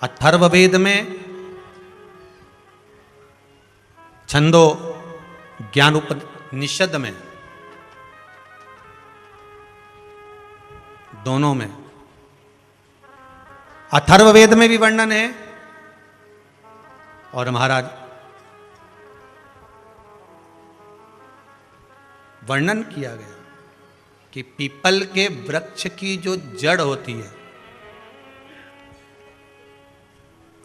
अथर्ववेद में, छंदो ज्ञानोपनिषद में, दोनों में। अथर्ववेद में भी वर्णन है और महाराज वर्णन किया गया कि पीपल के वृक्ष की जो जड़ होती है,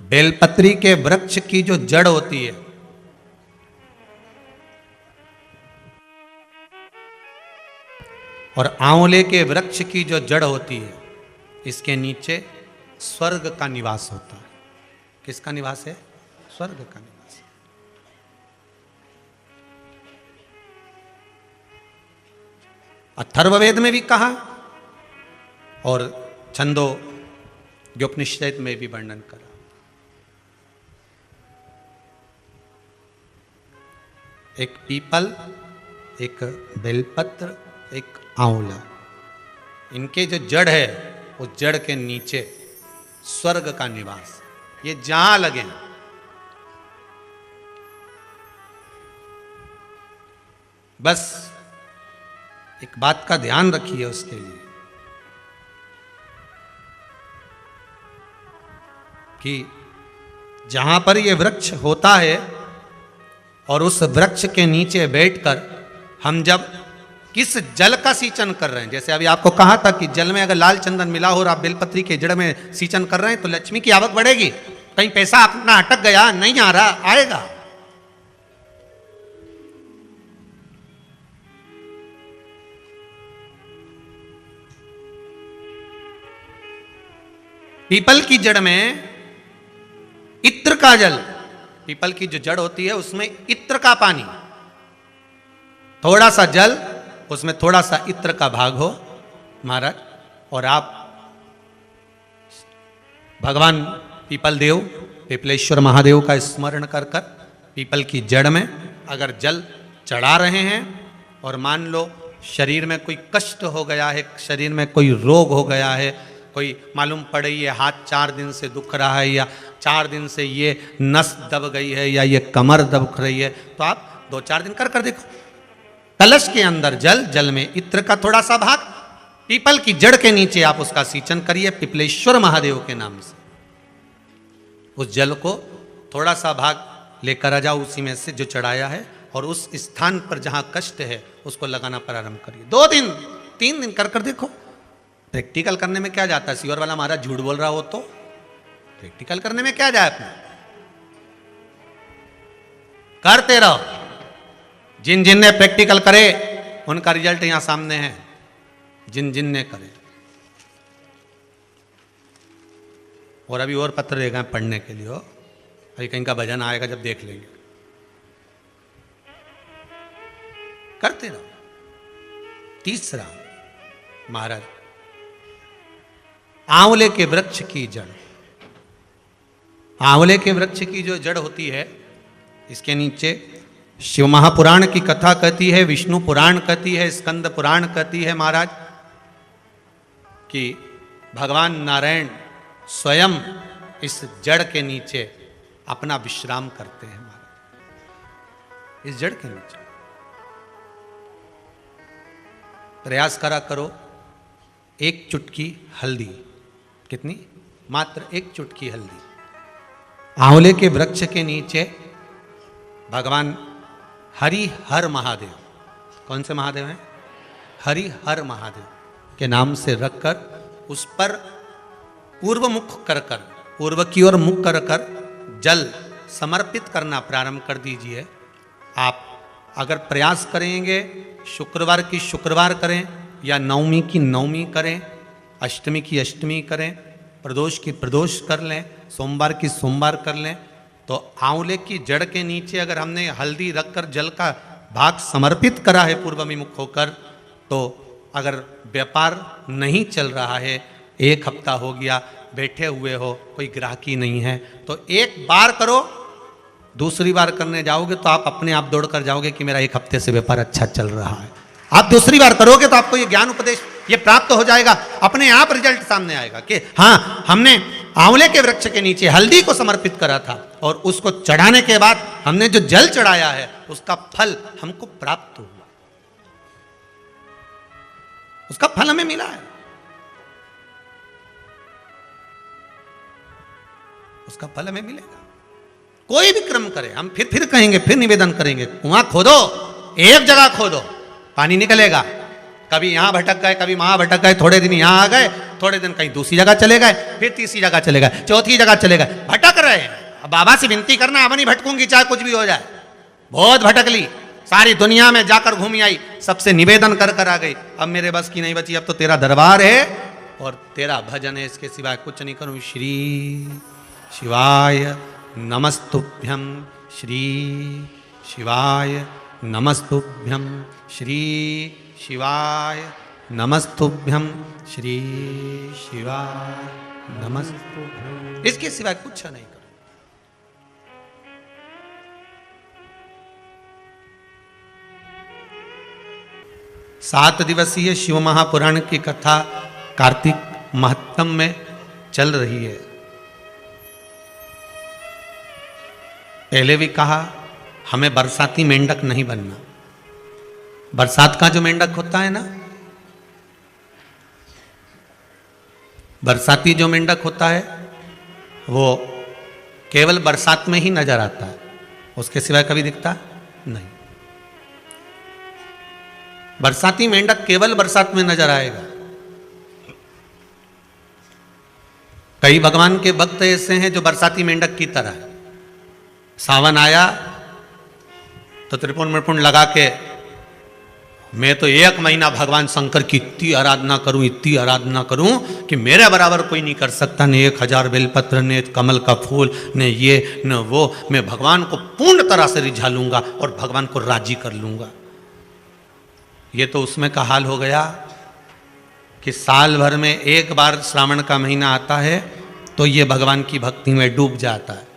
बेलपत्री के वृक्ष की जो जड़ होती है, और आंवले के वृक्ष की जो जड़ होती है, इसके नीचे स्वर्ग का निवास होता है। किसका निवास है? स्वर्ग का निवास। अथर्ववेद में भी कहा और छंदो ज्ञोपनिषद में भी वर्णन करा। एक पीपल, एक बेलपत्र, एक आंवला, इनके जो जड़ है उस जड़ के नीचे स्वर्ग का निवास। ये जहां लगे, बस एक बात का ध्यान रखिए उसके लिए कि जहां पर ये वृक्ष होता है और उस वृक्ष के नीचे बैठकर हम जब किस जल का सींचन कर रहे हैं, जैसे अभी आपको कहा था कि जल में अगर लाल चंदन मिला हो और आप बेलपत्री के जड़ में सींचन कर रहे हैं तो लक्ष्मी की आवक बढ़ेगी। कहीं पैसा अपना अटक गया, नहीं आ रहा, आएगा। पीपल की जड़ में इत्र का जल, पीपल की जो जड़ होती है उसमें इत्र का पानी, थोड़ा सा जल, उसमें थोड़ा सा इत्र का भाग हो महाराज, और आप भगवान पीपल देव, पीपलेश्वर महादेव का स्मरण कर कर पीपल की जड़ में अगर जल चढ़ा रहे हैं और मान लो शरीर में कोई कष्ट हो गया है, शरीर में कोई रोग हो गया है, कोई मालूम पड़े ये हाथ 4 दिन से दुख रहा है या 4 दिन से ये नस दब गई है या ये कमर दब रही है, तो आप 2-4 दिन कर देखो। कलश के अंदर जल, जल में इत्र का थोड़ा सा भाग, पीपल की जड़ के नीचे आप उसका सींचन करिए पीपलेश्वर महादेव के नाम से। उस जल को थोड़ा सा भाग लेकर आ जाओ उसी में से जो चढ़ाया है, और उस स्थान पर जहां कष्ट है उसको लगाना प्रारंभ करिए। 2 दिन 3 दिन कर देखो। प्रैक्टिकल करने में क्या जाता है? सीवर वाला महाराज झूठ बोल रहा हो तो प्रैक्टिकल करने में क्या जाए, अपना करते रहो। जिन जिन ने प्रैक्टिकल करे उनका रिजल्ट यहां सामने है, जिन जिन ने करे। और अभी और पत्र रहेगा पढ़ने के लिए, अभी कहीं का भजन आएगा जब देख लेंगे। करते रहो। तीसरा महाराज, आंवले के वृक्ष की जड़। आंवले के वृक्ष की जो जड़ होती है, इसके नीचे शिव महापुराण की कथा कहती है, विष्णु पुराण कहती है, स्कंद पुराण कहती है महाराज कि भगवान नारायण स्वयं इस जड़ के नीचे अपना विश्राम करते हैं महाराज, इस जड़ के नीचे। प्रयास करा करो, 1 चुटकी हल्दी, कितनी? मात्र 1 चुटकी हल्दी, आंवले के वृक्ष के नीचे भगवान हरि हर महादेव, कौन से महादेव हैं? हरि हर महादेव के नाम से रखकर उस पर पूर्व मुख कर कर, पूर्व की ओर मुख कर कर जल समर्पित करना प्रारंभ कर दीजिए। आप अगर प्रयास करेंगे शुक्रवार की शुक्रवार करें या नवमी की नवमी करें, अष्टमी की अष्टमी करें, प्रदोष की प्रदोष कर लें, सोमवार की सोमवार कर लें, तो आंवले की जड़ के नीचे अगर हमने हल्दी रखकर जल का भाग समर्पित करा है पूर्वभिमुख होकर, तो अगर व्यापार नहीं चल रहा है, 1 हफ्ता हो गया, बैठे हुए हो, कोई ग्राहकी नहीं है, तो 1 बार करो, दूसरी बार करने जाओगे तो आप अपने आप दौड़ कर जाओगे कि मेरा 1 हफ्ते से व्यापार अच्छा चल रहा है। आप दूसरी बार करोगे तो आपको ये ज्ञान उपदेश ये प्राप्त हो जाएगा, अपने आप रिजल्ट सामने आएगा कि हाँ, हमने आंवले के वृक्ष के नीचे हल्दी को समर्पित करा था, और उसको चढ़ाने के बाद हमने जो जल चढ़ाया है उसका फल हमको प्राप्त हुआ, उसका फल हमें मिला है, उसका फल हमें मिलेगा। कोई भी क्रम करे, हम फिर कहेंगे, फिर निवेदन करेंगे, कुआं खोदो, एक जगह खोदो, पानी निकलेगा। कभी यहां भटक गए, कभी वहां भटक गए, थोड़े दिन यहां आ गए, थोड़े दिन कहीं दूसरी जगह चले गए, फिर तीसरी जगह चले गए, चौथी जगह चले गए, भटक रहे हैं। अब बाबा से विनती करना, अब नहीं भटकूंगी चाहे कुछ भी हो जाए, बहुत भटक ली, सारी दुनिया में जाकर घूमी आई, सबसे निवेदन कर कर आ गई, अब मेरे बस की नहीं बची, अब तो तेरा दरबार है और तेरा भजन है, इसके सिवाय कुछ नहीं करूं। श्री शिवाय नमस्तुभ्यं, श्री शिवाय नमस्तुभ्यं, श्री शिवाय नमस्तुभ्यं, श्री शिवाय नमस्तुभ्यं, इसके सिवाय कुछ नहीं करो। 7 दिवसीय शिव महापुराण की कथा कार्तिक महत्तम में चल रही है। पहले भी कहा, हमें बरसाती मेंढक नहीं बनना। बरसात का जो मेंढक होता है ना, बरसाती जो मेंढक होता है वो केवल बरसात में ही नजर आता है, उसके सिवाय कभी दिखता नहीं। बरसाती मेंढक केवल बरसात में नजर आएगा। कई भगवान के भक्त ऐसे हैं जो बरसाती मेंढक की तरह है। सावन आया तो त्रिपुण मृपुण लगा के मैं तो 1 महीना भगवान शंकर की इतनी आराधना करूं, इतनी आराधना करूं कि मेरे बराबर कोई नहीं कर सकता, ने 1000 बेलपत्र, ने कमल का फूल, ने ये न वो, मैं भगवान को पूर्ण तरह से रिझा लूंगा और भगवान को राजी कर लूंगा। ये तो उसमें का हाल हो गया कि साल भर में एक बार श्रावण का महीना आता है तो ये भगवान की भक्ति में डूब जाता है।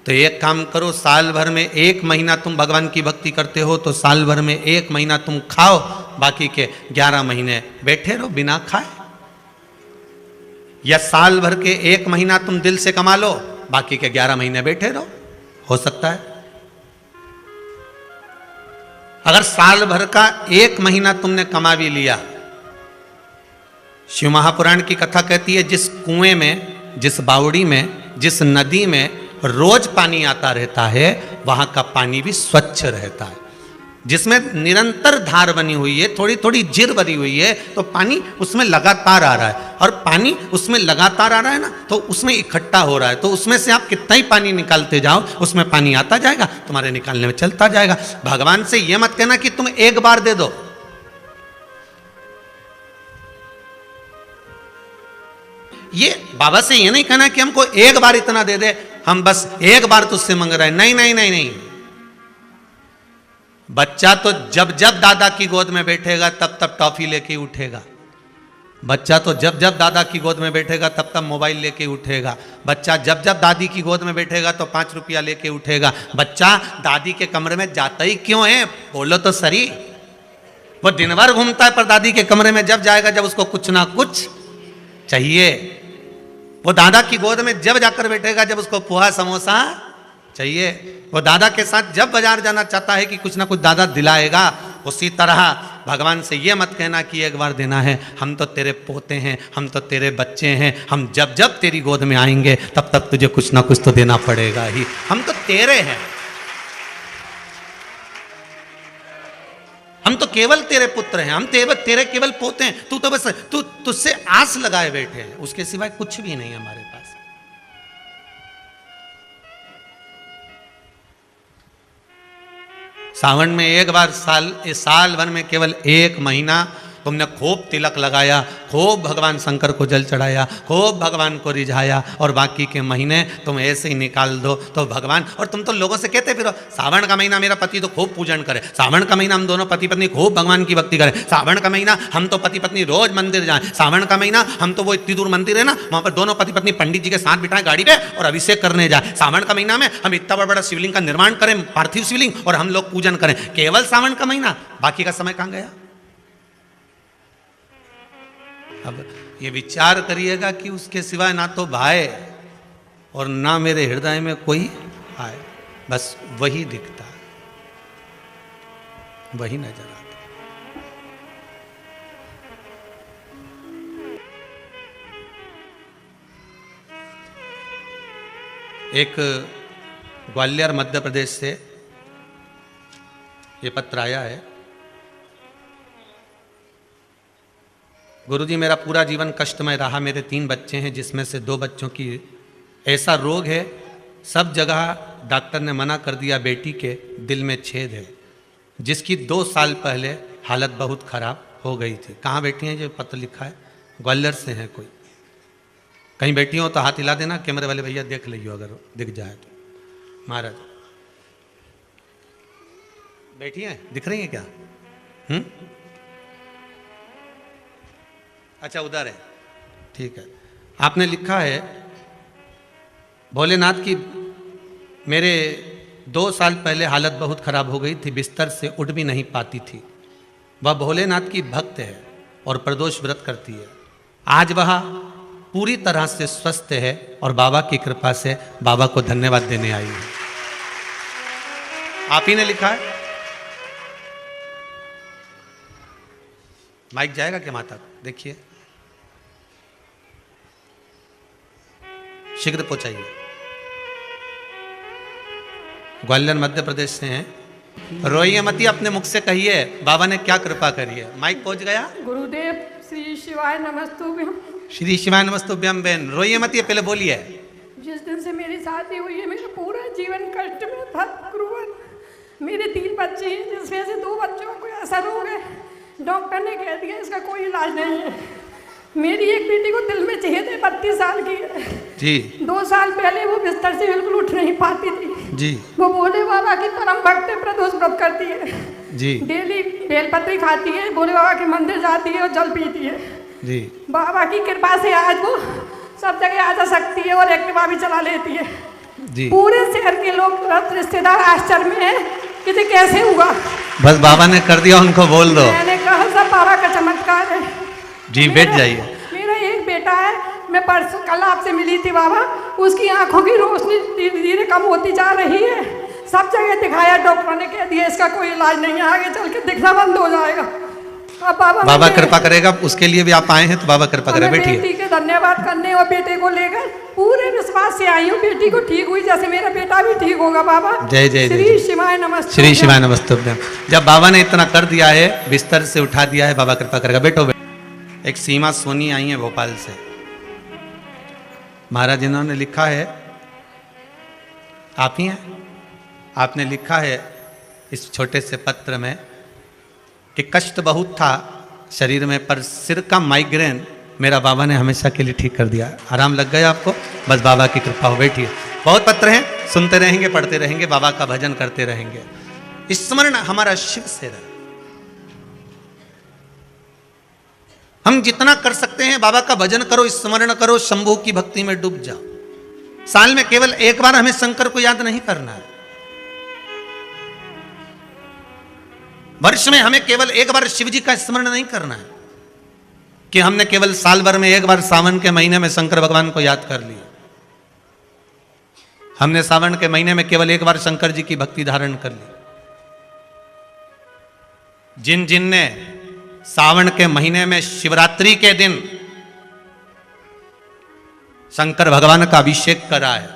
तो एक काम करो, साल भर में 1 महीना तुम भगवान की भक्ति करते हो तो साल भर में 1 महीना तुम खाओ, बाकी के 11 महीने बैठे रहो बिना खाए। या साल भर के 1 महीना तुम दिल से कमा लो, बाकी के 11 महीने बैठे रहो, हो सकता है। अगर साल भर का 1 महीना तुमने कमा भी लिया, शिव महापुराण की कथा कहती है जिस कुएं में, जिस बावड़ी में, जिस नदी में रोज पानी आता रहता है वहां का पानी भी स्वच्छ रहता है। जिसमें निरंतर धार बनी हुई है, थोड़ी थोड़ी जिर बनी हुई है, तो पानी उसमें लगातार आ रहा है, और पानी उसमें लगातार आ रहा है ना, तो उसमें इकट्ठा हो रहा है, तो उसमें से आप कितना ही पानी निकालते जाओ उसमें पानी आता जाएगा, तुम्हारे निकालने में चलता जाएगा। भगवान से यह मत कहना कि तुम एक बार दे दो। ये बाबा से ये नहीं कहना कि हमको एक बार इतना दे दे, हम बस एक बार तुझसे मांग रहे हैं। नहीं नहीं नहीं नहीं, बच्चा तो जब जब दादा की गोद में बैठेगा तब तब टॉफी लेके उठेगा। बच्चा तो जब जब दादा की गोद में बैठेगा तब तब मोबाइल लेके उठेगा। बच्चा जब जब दादी की गोद में बैठेगा तो 5 रुपया लेके उठेगा। बच्चा दादी के कमरे में जाता ही क्यों है, बोलो तो सही। वो दिन भर घूमता है पर दादी के कमरे में जब जाएगा जब उसको कुछ ना कुछ चाहिए। वो दादा की गोद में जब जाकर बैठेगा जब उसको पोहा समोसा चाहिए। वो दादा के साथ जब बाजार जाना चाहता है कि कुछ ना कुछ दादा दिलाएगा। उसी तरह भगवान से ये मत कहना कि एक बार देना है, हम तो तेरे पोते हैं, हम तो तेरे बच्चे हैं, हम जब जब तेरी गोद में आएंगे तब तक तुझे कुछ ना कुछ तो देना पड़ेगा ही, हम तो तेरे हैं, हम तो केवल तेरे पुत्र हैं, हम तेरे केवल पोते हैं। तू तो बस तुझसे आस लगाए बैठे हैं, उसके सिवाय कुछ भी नहीं हमारे पास। सावन में एक बार, साल भर में केवल 1 महीना तुमने खूब तिलक लगाया, खूब भगवान शंकर को जल चढ़ाया, खूब भगवान को रिझाया, और बाकी के महीने तुम ऐसे ही निकाल दो तो भगवान। और तुम तो लोगों से कहते फिरो सावन का महीना मेरा पति तो खूब पूजन करे, सावन का महीना हम दोनों पति पत्नी खूब भगवान की भक्ति करें, सावन का महीना हम तो पति पत्नी रोज मंदिर जाएं, सावन का महीना हम तो वो इतनी दूर मंदिर है ना वहां पर दोनों पति पत्नी पंडित जी के साथ बिठाएं गाड़ी पे और अभिषेक करने जाए, सावन का महीना में हम इतना बड़ा शिवलिंग का निर्माण करें, पार्थिव शिवलिंग, और हम लोग पूजन करें। केवल सावन का महीना, बाकी का समय कहां गया? अब ये विचार करिएगा कि उसके सिवाय ना तो भाई और ना मेरे हृदय में कोई आए, बस वही दिखता है, वही नजर आता है। एक ग्वालियर मध्य प्रदेश से ये पत्र आया है। गुरुजी, मेरा पूरा जीवन कष्टमय रहा। मेरे 3 बच्चे हैं, जिसमें से 2 बच्चों की ऐसा रोग है, सब जगह डॉक्टर ने मना कर दिया। बेटी के दिल में छेद है, जिसकी 2 साल पहले हालत बहुत खराब हो गई थी। कहाँ बैठी हैं? जो पत्र लिखा है ग्वालियर से है। कोई कहीं बैठी हो तो हाथ हिला देना, कैमरे वाले भैया देख लियो अगर दिख जाए तो। महाराज बैठी हैं, दिख रही हैं क्या? अच्छा, उधर है, ठीक है। आपने लिखा है, भोलेनाथ की मेरे 2 साल पहले हालत बहुत खराब हो गई थी, बिस्तर से उठ भी नहीं पाती थी। वह भोलेनाथ की भक्त है और प्रदोष व्रत करती है। आज वह पूरी तरह से स्वस्थ है और बाबा की कृपा से बाबा को धन्यवाद देने आई है। आप ही ने लिखा है। माइक जाएगा क्या माता? देखिए, शीघ्र पहुंचाइए। ग्वालियर मध्य प्रदेश से हैं। रोइए मती, अपने मुख से कहिए बाबा ने क्या कृपा करी है। माइक पहुंच गया। गुरुदेव श्री शिवाय नमस्तुभ्यम। श्री शिवाय नमस्तुभ्यम। बहन रोइए मती, पहले बोलिए। जिस दिन से मेरी शादी हुई है, मेरा पूरा जीवन कष्ट में था गुरुवर। मेरे 3 बच्चे हैं, जिसमें से 2 बच्चों को ऐसा रोग है, डॉक्टर ने कह दिया इसका कोई इलाज नहीं है। मेरी एक बेटी को दिल में छेद है, 32 साल की है जी। 2 साल पहले वो बिस्तर से बिल्कुल उठ नहीं पाती थी जी। वो भोले बाबा की परम भक्त है, प्रदोष व्रत करती है जी। डेली बेलपत्री खाती है, भोले बाबा के मंदिर जाती है और जल पीती है जी। बाबा की कृपा से आज वो सब जगह आ जा सकती है और एक्टिवा भी चला लेती है जी। पूरे शहर के लोग, रिश्तेदार आश्चर्य में है कि ये कैसे हुआ। बस बाबा ने कर दिया, उनको बोल दो। मैंने कहा सब बाबा का चमत्कार है जी। बैठ जाइए। मेरा एक बेटा है, मैं परसों कल आपसे मिली थी बाबा, उसकी आंखों की रोशनी धीरे धीरे कम होती जा रही है। सब जगह दिखाया, डॉक्टर ने कह दिया इसका कोई इलाज नहीं है, आगे चल के दिखना बंद हो जाएगा। अब बाबा कृपा करेगा, उसके लिए भी आप आए हैं तो बाबा कृपा करेगा। बैठिए। बेटी के धन्यवाद करने और बेटे को लेकर पूरे विश्वास से आई हूँ, बेटी को ठीक हुई जैसे मेरा बेटा भी ठीक होगा। बाबा जय जय श्री शिवाय नमस्ते। श्री शिवाय नमस्तुभ्यम। जब बाबा ने इतना कर दिया है, बिस्तर से उठा दिया है, बाबा कृपा करेगा। बैठो। एक सीमा सोनी आई है भोपाल से। महाराज इन्होंने लिखा है, आप ही हैं, आपने लिखा है इस छोटे से पत्र में कि कष्ट बहुत था शरीर में, पर सिर का माइग्रेन मेरा बाबा ने हमेशा के लिए ठीक कर दिया। आराम लग गया आपको, बस बाबा की कृपा हो। बैठिए। बहुत पत्र हैं, सुनते रहेंगे, पढ़ते रहेंगे, बाबा का भजन करते रहेंगे। स्मरण हमारा शिव से रहे। हम जितना कर सकते हैं बाबा का भजन करो, स्मरण करो, शंभू की भक्ति में डूब जाओ। साल में केवल एक बार हमें शंकर को याद नहीं करना है। वर्ष में हमें केवल एक बार शिव जी का स्मरण नहीं करना है कि हमने केवल साल भर में एक बार सावन के महीने में शंकर भगवान को याद कर लिया। हमने सावन के महीने में केवल एक बार शंकर जी की भक्ति धारण कर ली। जिन जिन ने सावन के महीने में शिवरात्रि के दिन शंकर भगवान का अभिषेक करा है,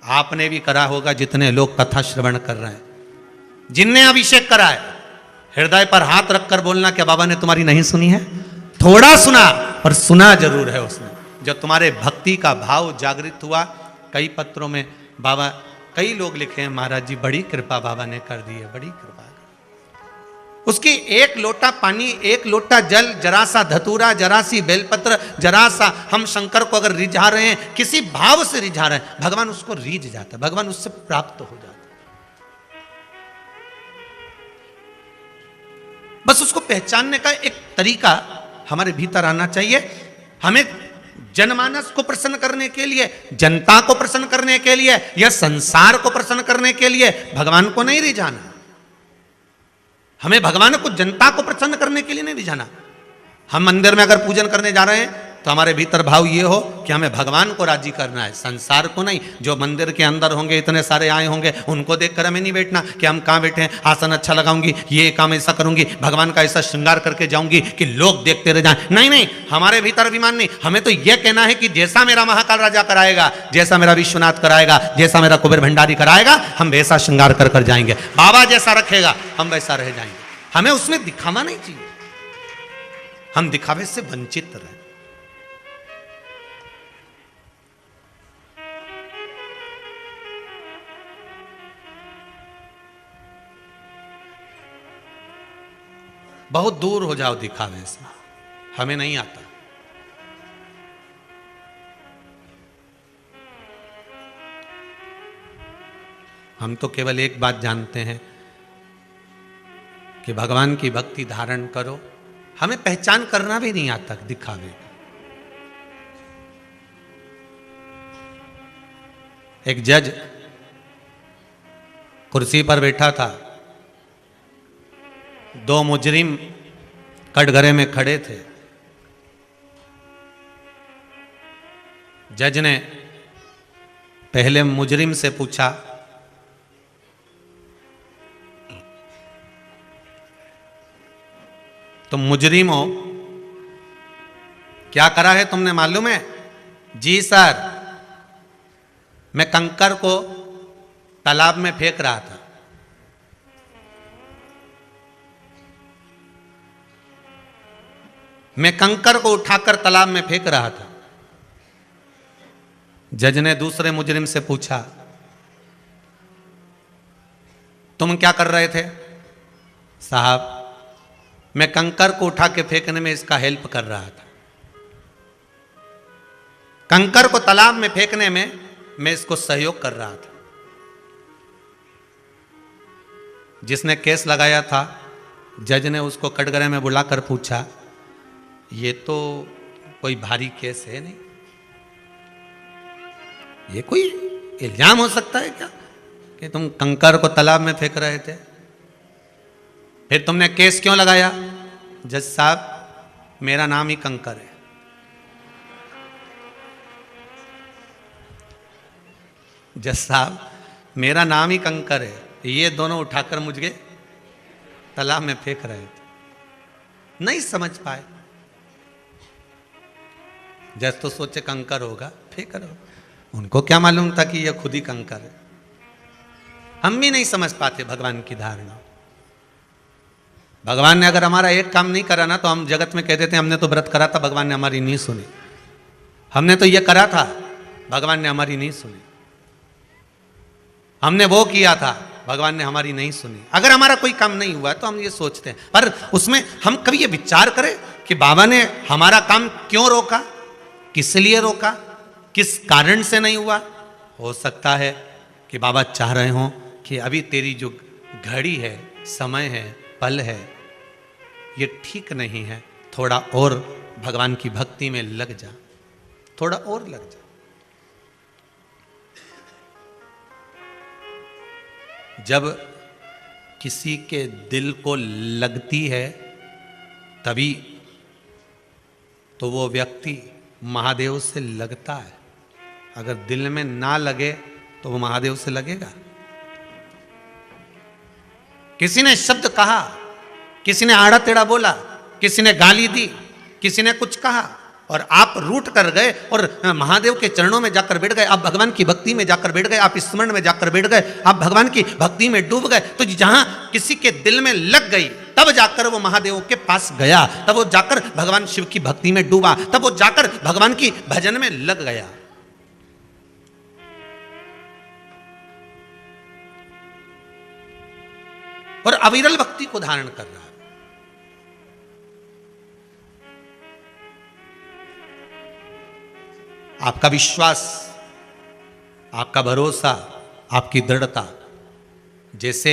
आपने भी करा होगा जितने लोग कथा श्रवण कर रहे हैं। जिनने अभिषेक करा है, हृदय पर हाथ रखकर बोलना, क्या बाबा ने तुम्हारी नहीं सुनी है? थोड़ा सुना, पर सुना जरूर है उसने। जो तुम्हारे भक्ति का भाव जागृत हुआ। कई पत्रों में बाबा, कई लोग लिखे हैं, महाराज जी बड़ी कृपा बाबा ने कर दी है, बड़ी कृपा। उसकी एक लोटा पानी, एक लोटा जल, जरा सा धतूरा, जरा सी बेलपत्र, जरा सा हम शंकर को अगर रिझा रहे हैं, किसी भाव से रिझा रहे हैं, भगवान उसको रीझ जाता है, भगवान उससे प्राप्त हो जाता है। बस उसको पहचानने का एक तरीका हमारे भीतर आना चाहिए। हमें जनमानस को प्रसन्न करने के लिए, जनता को प्रसन्न करने के लिए या संसार को प्रसन्न करने के लिए भगवान को नहीं रिझाना। हमें भगवान को, जनता को प्रसन्न करने के लिए नहीं रिझाना। हम मंदिर में अगर पूजन करने जा रहे हैं तो हमारे भीतर भाव ये हो कि हमें भगवान को राजी करना है, संसार को नहीं। जो मंदिर के अंदर होंगे, इतने सारे आए होंगे, उनको देखकर हमें नहीं बैठना कि हम कहाँ बैठे हैं, आसन अच्छा लगाऊंगी, ये काम ऐसा करूंगी, भगवान का ऐसा श्रृंगार करके जाऊंगी कि लोग देखते रह जाएं। नहीं नहीं, हमारे भीतर अभिमान नहीं। हमें तो यह कहना है कि जैसा मेरा महाकाल राजा कराएगा, जैसा मेरा विश्वनाथ कराएगा, जैसा मेरा कुबेर भंडारी कराएगा, हम वैसा श्रृंगार कर कर जाएंगे। बाबा जैसा रखेगा हम वैसा रह जाएंगे। हमें उसमें दिखावा नहीं चाहिए, हम दिखावे से वंचित रहे। बहुत दूर हो जाओ दिखावे से, हमें नहीं आता। हम तो केवल एक बात जानते हैं कि भगवान की भक्ति धारण करो। हमें पहचान करना भी नहीं आता दिखावे। एक जज कुर्सी पर बैठा था, दो मुजरिम कटघरे में खड़े थे। जज ने पहले मुजरिम से पूछा, तुम मुजरिम हो, क्या करा है तुमने मालूम है? जी सर, मैं कंकर को तालाब में फेंक रहा था। मैं कंकर को उठाकर तालाब में फेंक रहा था। जज ने दूसरे मुजरिम से पूछा, तुम क्या कर रहे थे? साहब, मैं कंकर को उठा के फेंकने में इसका हेल्प कर रहा था। कंकर को तालाब में फेंकने में मैं इसको सहयोग कर रहा था। जिसने केस लगाया था, जज ने उसको कटघरे में बुलाकर पूछा, ये तो कोई भारी केस है नहीं, ये कोई इल्जाम हो सकता है क्या कि तुम कंकर को तालाब में फेंक रहे थे? फिर तुमने केस क्यों लगाया? जज साहब, मेरा नाम ही कंकर है। जज साहब, मेरा नाम ही कंकर है, ये दोनों उठाकर मुझे तालाब में फेंक रहे थे। नहीं समझ पाए। जज तो सोचे कंकर होगा, फेंक रहे हो। उनको क्या मालूम था कि यह खुद ही कंकर है। हम भी नहीं समझ पाते भगवान की धारणा। भगवान ने अगर हमारा एक काम नहीं करा ना, तो हम जगत में कह देते हैं हमने तो व्रत करा था, भगवान ने हमारी नहीं सुनी। हमने तो ये करा था, भगवान ने हमारी नहीं सुनी। हमने वो किया था, भगवान ने हमारी नहीं सुनी। अगर हमारा कोई काम नहीं हुआ तो हम ये सोचते हैं, पर उसमें हम कभी ये विचार करें कि बाबा ने हमारा काम क्यों रोका, किस लिए रोका, किस कारण से नहीं हुआ। हो सकता है कि बाबा चाह रहे हों कि अभी तेरी जो घड़ी है, समय है, पल है, ये ठीक नहीं है, थोड़ा और भगवान की भक्ति में लग जा, थोड़ा और लग जा। जब किसी के दिल को लगती है तभी तो वो व्यक्ति महादेव से लगता है। अगर दिल में ना लगे तो वो महादेव से लगेगा। किसी ने शब्द कहा, किसी ने आड़ा टेढ़ा बोला, किसी ने गाली दी, किसी ने कुछ कहा और आप रूठ कर गए और महादेव के चरणों में जाकर बैठ गए, आप भगवान की भक्ति में जाकर बैठ गए, आप स्मरण में जाकर बैठ गए, आप भगवान की भक्ति में डूब गए। तो जहां किसी के दिल में लग गई तब जाकर वो महादेव के पास गया, तब वो जाकर भगवान शिव की भक्ति में डूबा, तब वो जाकर भगवान की भजन में लग गया। और अविरल भक्ति को धारण कर रहा है। आपका विश्वास, आपका भरोसा, आपकी दृढ़ता, जैसे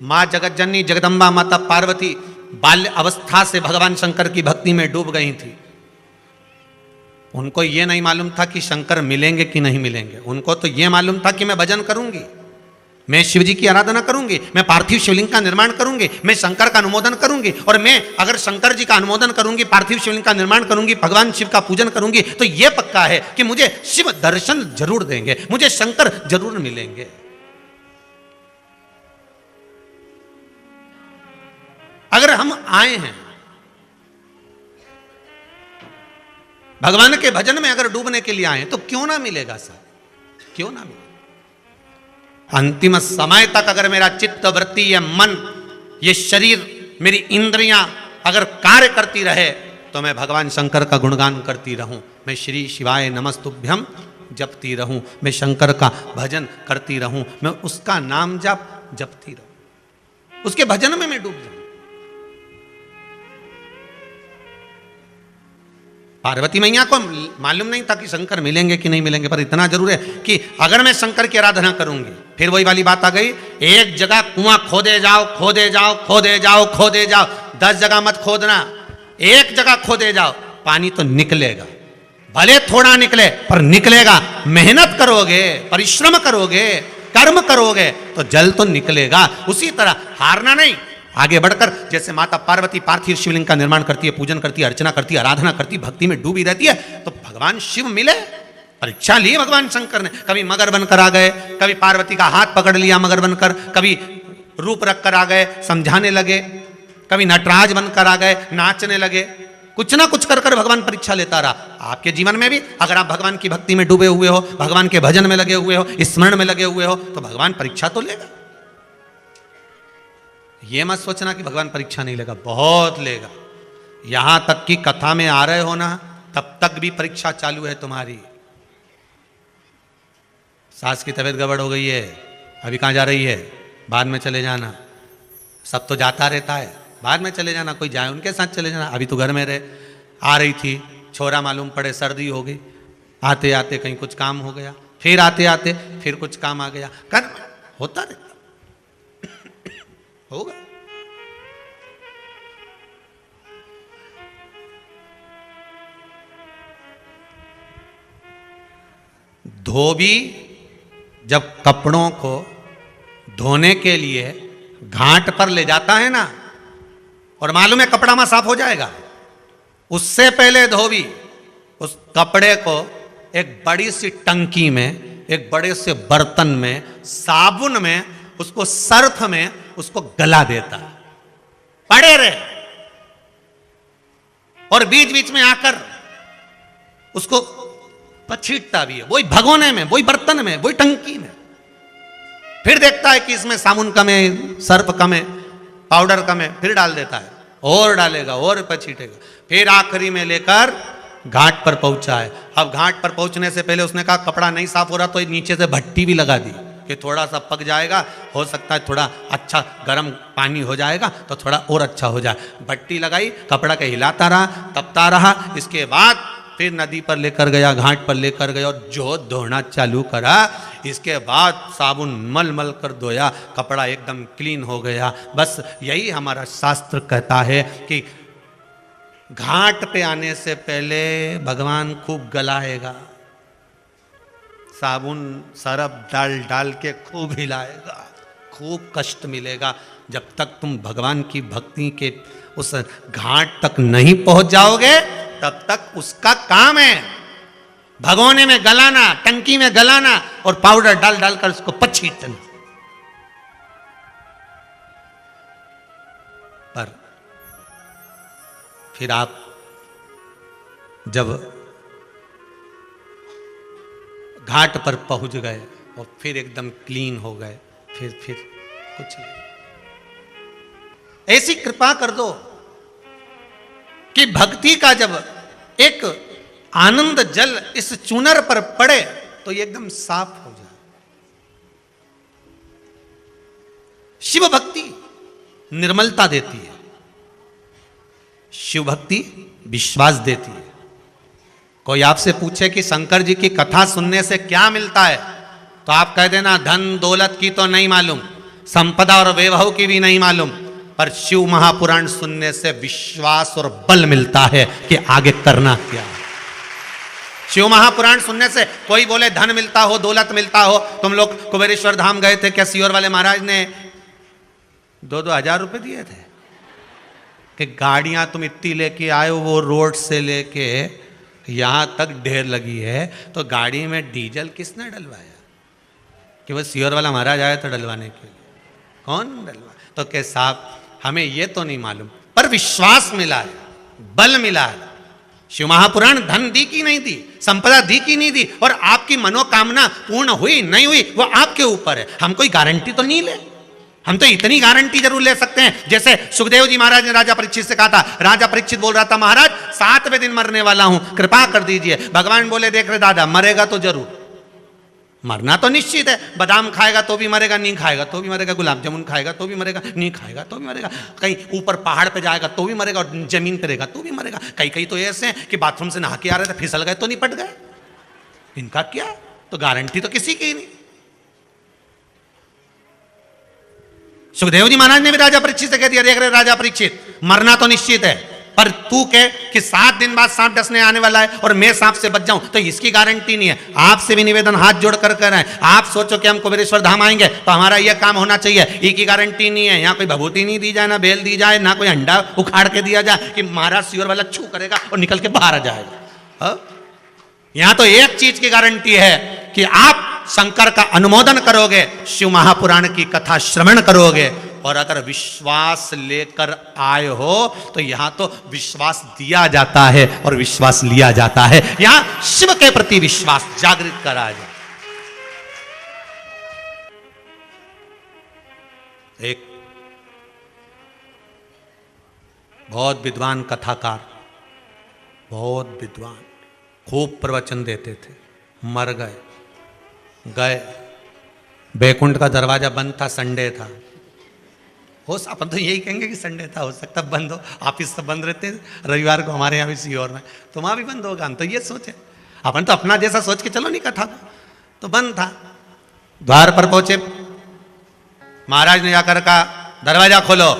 मां जगत जननी जगदम्बा माता पार्वती बाल्य अवस्था से भगवान शंकर की भक्ति में डूब गई थी। उनको यह नहीं मालूम था कि शंकर मिलेंगे कि नहीं मिलेंगे, उनको तो यह मालूम था कि मैं भजन करूंगी, मैं शिव जी की आराधना करूंगी, मैं पार्थिव शिवलिंग का निर्माण करूंगी, मैं शंकर का अनुमोदन करूंगी। और मैं अगर शंकर जी का अनुमोदन करूंगी, पार्थिव शिवलिंग का निर्माण करूंगी, भगवान शिव का पूजन करूंगी, तो यह पक्का है कि मुझे शिव दर्शन जरूर देंगे, मुझे शंकर जरूर मिलेंगे। अगर हम आए हैं भगवान के भजन में, अगर डूबने के लिए आए तो क्यों ना मिलेगा सर, क्यों ना मिलेगा। अंतिम समय तक अगर मेरा चित्त, वृत्ति, ये मन, ये शरीर, मेरी इंद्रियां अगर कार्य करती रहे तो मैं भगवान शंकर का गुणगान करती रहूं, मैं श्री शिवाय नमस्तुभ्यम जपती रहूं, मैं शंकर का भजन करती रहूं, मैं उसका नाम जपती रहूं, उसके भजन में मैं डूब जाऊं। पार्वती मैया को मालूम नहीं था कि शंकर मिलेंगे कि नहीं मिलेंगे, पर इतना जरूर है कि अगर मैं शंकर की आराधना करूंगी, फिर वही वाली बात आ गई, एक जगह कुआं खोदे जाओ, खोदे जाओ, खोदे जाओ, खोदे जाओ, 10 जगह मत खोदना, एक जगह खोदे जाओ, पानी तो निकलेगा, भले थोड़ा निकले पर निकलेगा। मेहनत करोगे, परिश्रम करोगे, कर्म करोगे तो जल तो निकलेगा। उसी तरह हारना नहीं, आगे बढ़कर जैसे माता पार्वती पार्थिव शिवलिंग का निर्माण करती है, पूजन करती है, अर्चना करती है, आराधना करती है, भक्ति में डूबी रहती है, तो भगवान शिव मिले। परीक्षा ली भगवान शंकर ने, कभी मगर बनकर आ गए, कभी पार्वती का हाथ पकड़ लिया मगर बनकर, कभी रूप रख कर आ गए, समझाने लगे, कभी नटराज बनकर आ गए, नाचने लगे, कुछ ना कुछ कर कर भगवान परीक्षा लेता रहा। आपके जीवन में भी अगर आप भगवान की भक्ति में डूबे हुए हो, भगवान के भजन में लगे हुए हो, स्मरण में लगे हुए हो, तो भगवान परीक्षा तो लेगा। ये मत सोचना कि भगवान परीक्षा नहीं लेगा, बहुत लेगा। यहां तक कि कथा में आ रहे हो ना, तब तक भी परीक्षा चालू है तुम्हारी। सास की तबीयत गड़बड़ हो गई है, अभी कहां जा रही है, बाद में चले जाना। सब तो जाता रहता है, बाद में चले जाना, कोई जाए उनके साथ चले जाना, अभी तो घर में रहे। आ रही थी, छोरा मालूम पड़े सर्दी हो गई, आते आते कहीं कुछ काम हो गया, फिर आते आते फिर कुछ काम आ गया, कर्म होता रहता होगा। धोबी जब कपड़ों को धोने के लिए घाट पर ले जाता है ना, और मालूम है कपड़ा में साफ हो जाएगा, उससे पहले धोबी उस कपड़े को एक बड़ी सी टंकी में, एक बड़े से बर्तन में, साबुन में, उसको सर्फ में उसको गला देता, पड़े रहे, और बीच बीच में आकर उसको पछीटता भी है, वही भगोने में, वही बर्तन में, वही टंकी में। फिर देखता है कि इसमें साबुन कम है, सर्फ कम है, पाउडर कम है, फिर डाल देता है, और डालेगा और पछीटेगा, फिर आखिरी में लेकर घाट पर पहुंचा है। अब घाट पर पहुंचने से पहले उसने कहा कपड़ा नहीं साफ हो रहा, तो नीचे से भट्टी भी लगा दी कि थोड़ा सा पक जाएगा, हो सकता है थोड़ा अच्छा गर्म पानी हो जाएगा तो थोड़ा और अच्छा हो जाए। भट्टी लगाई, कपड़ा के हिलाता रहा, तपता रहा। इसके बाद फिर नदी पर लेकर गया, घाट पर लेकर गया और जो धोना चालू करा, इसके बाद साबुन मल मल कर धोया, कपड़ा एकदम क्लीन हो गया। बस यही हमारा शास्त्र कहता है कि घाट पे आने से पहले भगवान खूब गलाएगा, साबुन सरफ डाल डाल के खूब हिलाएगा, खूब कष्ट मिलेगा। जब तक तुम भगवान की भक्ति के उस घाट तक नहीं पहुंच जाओगे, तब तक उसका काम है भगोने में गलाना, टंकी में गलाना और पाउडर डाल डालकर उसको पछीटना। पर फिर आप जब घाट पर पहुंच गए और फिर एकदम क्लीन हो गए, फिर कुछ नहीं। ऐसी कृपा कर दो कि भक्ति का जब एक आनंद जल इस चूनर पर पड़े तो ये एकदम साफ हो जाए। शिव भक्ति निर्मलता देती है, शिव भक्ति विश्वास देती है। कोई आपसे पूछे कि शंकर जी की कथा सुनने से क्या मिलता है, तो आप कह देना धन दौलत की तो नहीं मालूम, संपदा और वैभव की भी नहीं मालूम, पर शिव महापुराण सुनने से विश्वास और बल मिलता है कि आगे करना क्या है। शिव महापुराण सुनने से कोई बोले धन मिलता हो, दौलत मिलता हो। तुम लोग कुबेरेश्वर धाम गए थे, क्या सीहोर वाले महाराज ने 2-2 हजार रुपए दिए थे कि गाड़ियां तुम इतनी लेके आए हो, वो रोड से लेके यहां तक ढेर लगी है, तो गाड़ी में डीजल किसने डलवाया? कि वो सीहोर वाला महाराज आया तो डलवाने के लिए? कौन डलवा? तो के साहब हमें ये तो नहीं मालूम, पर विश्वास मिला है, बल मिला है। शिव महापुराण धन दी कि नहीं दी, संपदा दी कि नहीं दी, और आपकी मनोकामना पूर्ण हुई नहीं हुई वो आपके ऊपर है। हम कोई गारंटी तो नहीं ले, हम तो इतनी गारंटी जरूर ले सकते हैं, जैसे सुखदेव जी महाराज ने राजा परीक्षित से कहा था। राजा परीक्षित बोल रहा था, महाराज 7वें दिन मरने वाला हूं, कृपा कर दीजिए। भगवान बोले, देख रहे दादा, मरेगा तो जरूर, मरना तो निश्चित है। बादाम खाएगा तो भी मरेगा, नहीं खाएगा तो भी मरेगा, गुलाब जामुन खाएगा तो भी मरेगा, नहीं खाएगा तो भी मरेगा, कहीं ऊपर पहाड़ पे जाएगा तो भी मरेगा, और जमीन पे रहेगा तो भी मरेगा। कई कई तो ऐसे हैं कि बाथरूम से नहा के आ रहे थे, फिसल गए तो निपट गए। इनका क्या? तो गारंटी तो किसी की नहीं। सुखदेव जी महाराज ने भी राजा परीक्षित से कह दिया, देख रहे राजा परीक्षित, मरना तो निश्चित है, पर तू कह कि 7 दिन बाद सांप डसने आने वाला है और मैं सांप से बच जाऊं, तो इसकी गारंटी नहीं है। आपसे भी निवेदन हाथ जोड़ कर रहे हैं, आप सोचो कि हम कुबेरेश्वर धाम आएंगे तो हमारा यह काम होना चाहिए, ये की गारंटी नहीं है। यहाँ कोई भभूति नहीं दी जाए, ना बेल दी जाए, ना कोई अंडा उखाड़ के दिया जाए कि महाराज सीहोर वाला छू करेगा और निकल के बाहर आ जाएगा। यहां तो एक चीज की गारंटी है कि आप शंकर का अनुमोदन करोगे, शिव महापुराण की कथा श्रवण करोगे, और अगर विश्वास लेकर आए हो तो यहां तो विश्वास दिया जाता है और विश्वास लिया जाता है। यहां शिव के प्रति विश्वास जागृत करा जाए। एक बहुत विद्वान कथाकार, बहुत विद्वान, खूब प्रवचन देते थे, मर गए। बैकुंठ का दरवाजा बंद था, संडे था। हो अपन तो यही कहेंगे कि संडे था, हो सकता बंद हो, ऑफिस सब बंद रहते हैं रविवार को, हमारे यहाँ भी सीहोर में, तो वहाँ भी बंद होगा। हम तो ये सोचे, अपन तो अपना जैसा सोच के चलो नहीं कथा तो बंद था। द्वार पर पहुंचे, महाराज ने जाकर कहा, दरवाजा खोलो।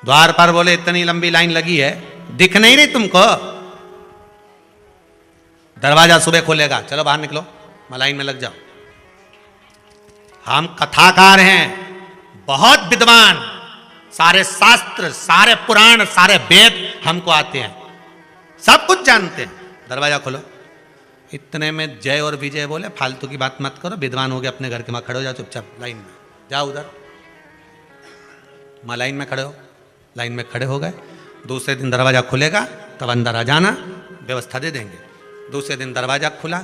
द्वार पर बोले, इतनी लंबी लाइन लगी है, दिख नहीं रही तुमको? दरवाजा सुबह खोलेगा, चलो बाहर निकलो, लाइन में लग जाओ। हम कथाकार हैं, बहुत विद्वान, सारे शास्त्र, सारे पुराण, सारे वेद हमको आते हैं, सब कुछ जानते हैं। दरवाजा खोलो। इतने में जय और विजय बोले, फालतू की बात मत करो, विद्वान हो गए, अपने घर के वहां खड़े हो जाओ, चुपचाप लाइन में जाओ, उधर लाइन में खड़े हो। लाइन में खड़े हो गए। दूसरे दिन दरवाजा खुलेगा तब अंदर आ जाना, व्यवस्था दे देंगे। दूसरे दिन दरवाजा खुला,